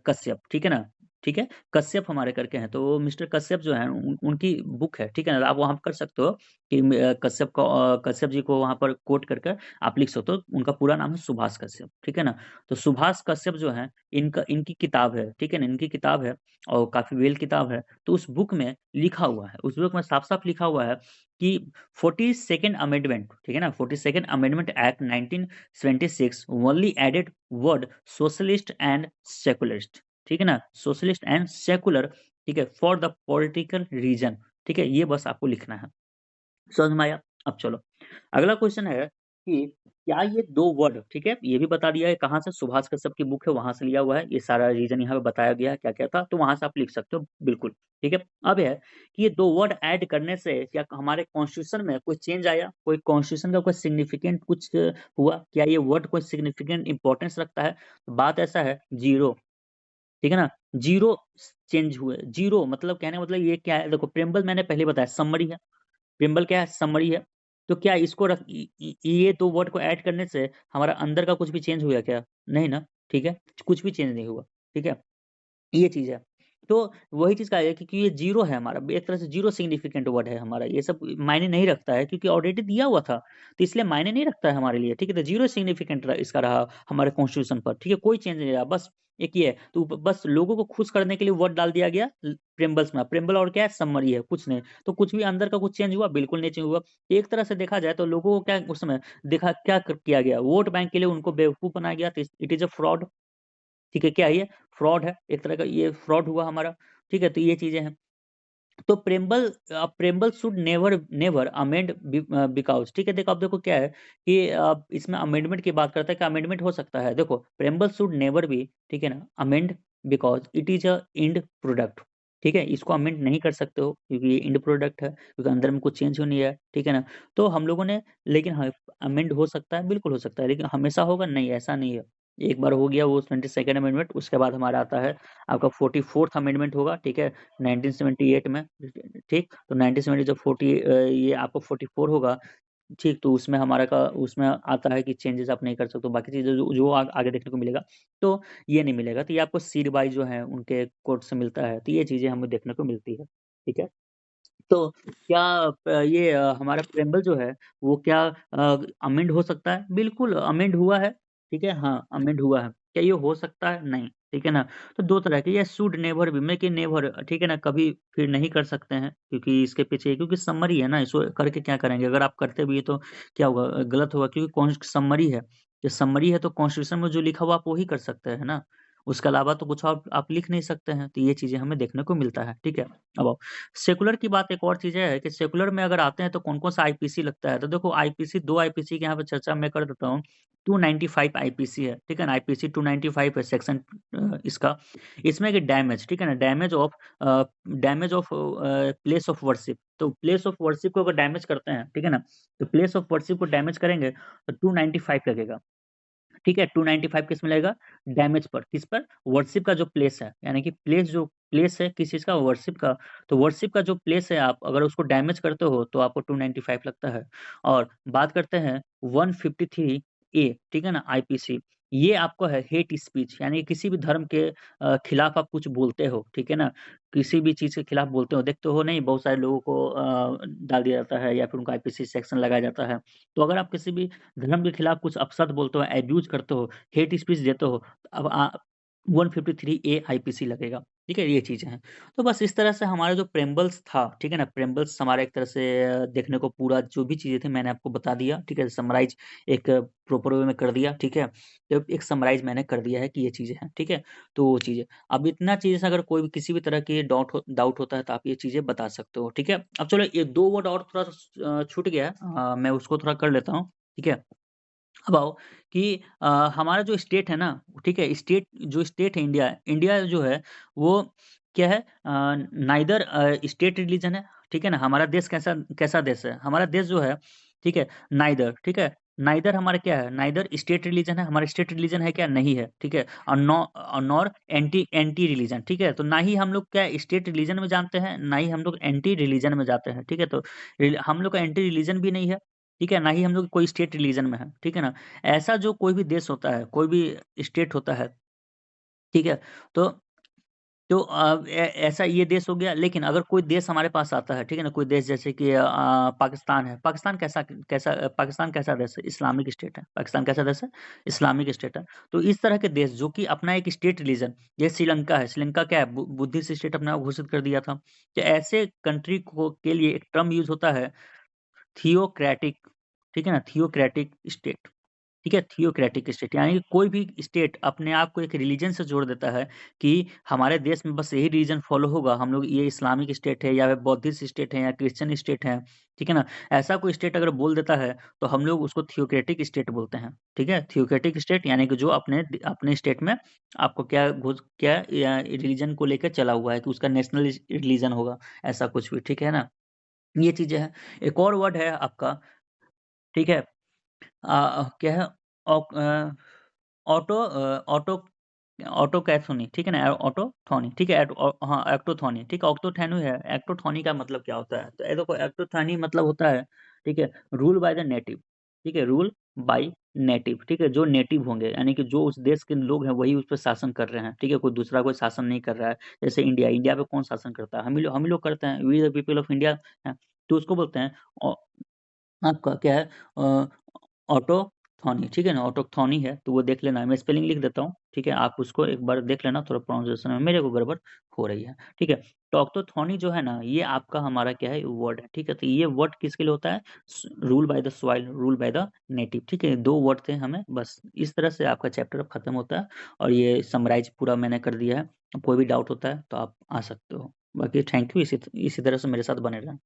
कश्यप, ठीक है ना? ठीक है? कश्यप हमारे करके हैं, तो मिस्टर कश्यप जो हैं उनकी बुक है, ठीक है ना? आप वहाँ पे कर सकते हो कि कश्यप जी को वहाँ पर कोट करके आप लिख सकते हो, उनका पूरा नाम है सुभाष कश्यप, ठीक है ना? तो सुभाष कश्यप जो हैं, इनकी किताब है, ठीक है ना? इनकी किताब है और काफ़ी वेल किताब है, तो उस बुक में लिखा हुआ है, उस बुक में साफ-साफ लिखा हुआ है कि 42nd अमेंडमेंट, ठीक है ना? 42nd amendment act 1976 only added word socialist and secularist, ठीक है ना? सोशलिस्ट एंड सेकुलर, ठीक है? फॉर द पॉलिटिकल रीजन, ठीक है? ये बस आपको लिखना है। समझ में आया? अब चलो, अगला क्वेश्चन है कि क्या ये 2 वर्ड, ठीक है? ये भी बता दिया है कहाँ से, सुभाष कश्यप की बुक है वहाँ से लिया हुआ है, ये सारा रीज़न यहाँ पे बताया गया है क्या-क्या था, तो वहाँ से आप लिख सकते हो बिल्कुल, ठीक है? अब है कि ये 2 वर्ड ऐड करने से क्या हमारे कॉन्स्टिट्यूशन में कोई चेंज आया? कोई कॉन्स्टिट्यूशन का कोई सिग्निफिकेंट कुछ हुआ? क्या ये वर्ड कोई सिग्निफिकेंट इम्पोर्टेंस रखता है? तो बात ऐसा है, ज़ीरो, ठीक है ना? ज़ीरो चेंज हुए, ज़ीरो मतलब कहने का मतलब ये क्या है? देखो प्रेम्बल मैंने पहले बताया समरी है। प्रिम्बल क्या है? समरी है। तो क्या इसको ये 2 वर्ड को ऐड करने से हमारा अंदर का कुछ भी चेंज हुआ क्या? नहीं ना, ठीक है? कुछ भी चेंज नहीं हुआ, ठीक है? ये चीज़ है। तो वही चीज़ कहा गया क्योंकि ये ज़ीरो है हमारा, एक तरह से ज़ीरो सिग्निफिकेंट वर्ड है हमारा, ये सब मायने नहीं रखता है क्योंकि ऑलरेडी दिया हुआ था, तो इसलिए मायने नहीं रखता है हमारे लिए, ठीक है? तो ज़ीरो सिग्निफिकेंट इसका रहा हमारे कॉन्स्टिट्यूशन पर, ठीक है? कोई चेंज नहीं रहा, बस एक ये है, तो बस लोगों को खुश करने के लिए वर्ड डाल दिया गया प्रेम्बल्स में, प्रेम्बल और क्या है? समरी है, कुछ नहीं। तो कुछ भी अंदर का कुछ चेंज हुआ? बिल्कुल नहीं चेंज हुआ। एक तरह से देखा जाए तो लोगों को क्या उसमें देखा क्या किया गया? वोट बैंक के लिए उनको बेवकूफ़ बनाया गया, तो इट इज़ अ फ्रॉड। ठीक है, क्या है ये? फ्रॉड है, एक तरह का ये फ्रॉड हुआ हमारा, ठीक है? तो ये चीज़ें हैं। तो preamble should never never amend because ठीक है, देखो अब देखो क्या है कि इसमें अमेंडमेंट की बात करता है कि अमेंडमेंट हो सकता है। देखो प्रेम्बल शुड नेवर बी ठीक है ना, amend because it is a and product ठीक है? इसको अमेंड नहीं कर सकते हो क्योंकि ये एंड प्रोडक्ट है, क्योंकि अंदर में कुछ चेंज हो नहीं है, ठीक है ना? तो हम लोगों ने लेकिन हाँ, अमेंड हो सकता है, बिल्कुल हो सकता है, लेकिन हमेशा होगा? नहीं, ऐसा नहीं है। एक बार हो गया वो 22nd अमेंडमेंट, उसके बाद हमारा आता है आपका 44th अमेंडमेंट होगा, ठीक है? 1978 में, ठीक? तो 1970 जब ये आपका 44 होगा, ठीक? तो उसमें उसमें आता है कि चेंजेज़ आप नहीं कर सकते हो, बाकी चीज़ें जो जो आगे देखने को मिलेगा, तो ये नहीं मिलेगा। तो ये आपको सीड वाइज़ जो है उनके कोर्ट से मिलता है, तो ये चीज़ें हमें देखने को मिलती है, ठीक है? तो क्या ये हमारा प्रेम्बल जो है वो क्या अमेंड हो सकता है? बिल्कुल अमेंड हुआ है, ठीक है? हाँ, अमेंड हुआ है। क्या ये हो सकता है? नहीं, ठीक है ना? तो 2 तरह के ये शुड नेवर बी में कि नेवर ठीक है ना, कभी फिर नहीं कर सकते हैं क्योंकि इसके पीछे क्योंकि समरी है ना, इसको करके क्या करेंगे? अगर आप करते भी हैं तो क्या होगा? गलत होगा क्योंकि समरी है। ये समरी है तो कॉन्स्टिट्यूशन में जो लिखा हुआ आप वही कर सकते हैं ना, उसके अलावा तो कुछ और आप लिख नहीं सकते हैं। तो ये चीज़ें हमें देखने को मिलता है, ठीक है? अब आओ सेकुलर की बात एक और चीज़ है कि सेकुलर में अगर आते हैं तो कौन-कौन सा आईपीसी लगता है, तो देखो आईपीसी 2 आईपीसी की यहाँ पे चर्चा मैं कर देता हूँ। 295 आईपीसी है, ठीक है ना? आईपीसी 295 है सेक्शन इसका। इसमें कि डैमेज, ठीक है ना? Damage of place of worship. तो प्लेस ऑफ वर्शिप को अगर डैमेज करते हैं, ठीक है ना? तो प्लेस ऑफ वर्शिप को डैमेज करेंगे तो 295 लगेगा। ठीक है, 295 किस में लगेगा? डैमेज पर, किस पर? वर्शिप का जो प्लेस है, यानी कि प्लेस है किस चीज़ का? वर्शिप का। तो वर्शिप का जो प्लेस है आप अगर उसको डैमेज करते हो तो आपको 295 लगता है। और बात करते हैं 153 ए, ठीक है ना? आईपीसी ये आपको है हेट स्पीच यानी किसी भी धर्म के खिलाफ आप कुछ बोलते हो, ठीक है ना? किसी भी चीज़ के खिलाफ बोलते हो, देखते हो नहीं बहुत सारे लोगों को डाल दिया जाता है या फिर उनको आईपीसी सेक्शन लगाया जाता है। तो अगर आप किसी भी धर्म के खिलाफ कुछ अपशब्द बोलते हो, एब्यूज़ करते हो, हेट स्पीच देते हो, तो अब 153 ए आईपीसी लगेगा, ठीक है? ये चीज़ें हैं। तो बस इस तरह से हमारा जो प्रेम्बल्स था, ठीक है ना? प्रेम्बल्स हमारा एक तरह से देखने को पूरा जो भी चीज़ें थी मैंने आपको बता दिया, ठीक है? समराइज़ एक प्रॉपर वे में कर दिया, ठीक है? तो एक समराइज़ मैंने कर दिया है कि ये चीज़ें हैं, ठीक है? तो वो चीज़ें। अब इतना चीज़ें से अगर कोई भी किसी भी तरह की डाउट होता है तो आप ये चीज़ें बता सकते हो, ठीक है? अब चलो ये 2 वर्ड और थोड़ा-सा छूट गया है मैं उसको थोड़ा कर लेता हूँ, ठीक है? अब आओ कि हमारा जो स्टेट है ना, ठीक है? स्टेट है इंडिया, इंडिया जो है वो क्या है नाइदर स्टेट रिलीजन है, ठीक है ना? हमारा देश कैसा कैसा देश है? हमारा देश जो है, ठीक है? नाइदर ठीक है? नाइदर हमारा क्या है? नाइदर स्टेट रिलीजन है, हमारा स्टेट रिलीजन है क्या? नहीं है, ठीक है? और नॉर एंटी एंटी रिलीजन, ठीक है? तो ना ही हम लोग क्या स्टेट रिलीजन में जानते हैं, ना ही हम लोग एंटी रिलीजन में जाते हैं, ठीक है? तो हम लोग का एंटी रिलीजन भी नहीं है, ठीक है? ना ही हम लोग कोई स्टेट रिलीजन में है, ठीक है ना? ऐसा जो कोई भी देश होता है, कोई भी स्टेट होता है, ठीक है? तो ऐसा ये देश हो गया लेकिन अगर कोई देश हमारे पास आता है, ठीक है ना? कोई देश जैसे कि पाकिस्तान है, पाकिस्तान कैसा देश है? इस्लामिक स्टेट है। पाकिस्तान कैसा देश है? इस्लामिक स्टेट है। तो इस तरह के देश जो कि अपना एक स्टेट रिलीजन जैसे श्रीलंका है, श्रीलंका क्या है? बुद्धिस्ट स्टेट अपने आप घोषित कर दिया था। तो ऐसे कंट्री को के लिए एक टर्म यूज़ होता है थियोक्रेटिक, ठीक है ना? थियोक्रेटिक स्टेट, ठीक है? थियोक्रेटिक स्टेट यानी कि कोई भी स्टेट अपने आप को एक रिलीजन से जोड़ देता है कि हमारे देश में बस यही रिलीजन फॉलो होगा, हम लोग ये इस्लामिक स्टेट है या फिर बौद्धिस्ट स्टेट है या क्रिश्चियन स्टेट है, ठीक है ना? ऐसा कोई स्टेट अगर बोल देता है, तो हम लोग उसको थियोक्रेटिक स्टेट बोलते हैं, ठीक है? थियोक्रेटिक स्टेट यानी कि जो अपने स्टेट में आपको क्या रिलीजन को लेकर चला हुआ है कि उसका नेशनल रिलीजन होगा, ऐसा कुछ भी, ठीक है ना? ये चीज़ें हैं। एक और वर्ड है आपका, ठीक है? क्या है? ऑटो ऑटोकैथोनी, ठीक है ना? ऑटोथोनी, ठीक है? हाँ, एक्टोथोनी, ठीक है? ऑक्टोथैनी है। एक्टोथोनी का मतलब क्या होता है? तो ये देखो एक्टोथोनी मतलब होता है, ठीक है? रूल बाय द नेटिव, ठीक है? रूल बाय नेटिव, ठीक है? जो नेटिव होंगे, यानी कि जो उस देश के लोग हैं वही उस पे शासन कर रहे हैं, ठीक है? कोई दूसरा कोई शासन नहीं कर रहा है। जैसे इंडिया, इंडिया पे कौन शासन करता है? हम ही लोग करते हैं, we the people of India हैं। तो उसको बोलते हैं औ आपका क्या है ऑटोथॉनी, ठीक है ना? ऑटोक्थॉनी है, तो वो देख लेना, मैं स्पेलिंग लिख देता हूँ, ठीक है? आप उसको एक बार देख लेना, थोड़ा प्रोनाउंसिएशन में मेरे को गड़बड़ हो रही है, ठीक है? तो ऑटोक्थॉनी जो है ना, ये आपका हमारा क्या है वर्ड है, ठीक है? तो ये वर्ड किसके लिए होता है? Rule by the soil, rule by the native, ठीक है? 2 वर्ड थे हमें, बस इस तरह से आपका चैप्टर अब खत्म होता है और ये समराइज़ पूरा मैंने कर दिया है। कोई भी डाउट होता है तो आप आ सकते हो। बाकी थैंक यू, इसी तरह से मेरे साथ बने रहें।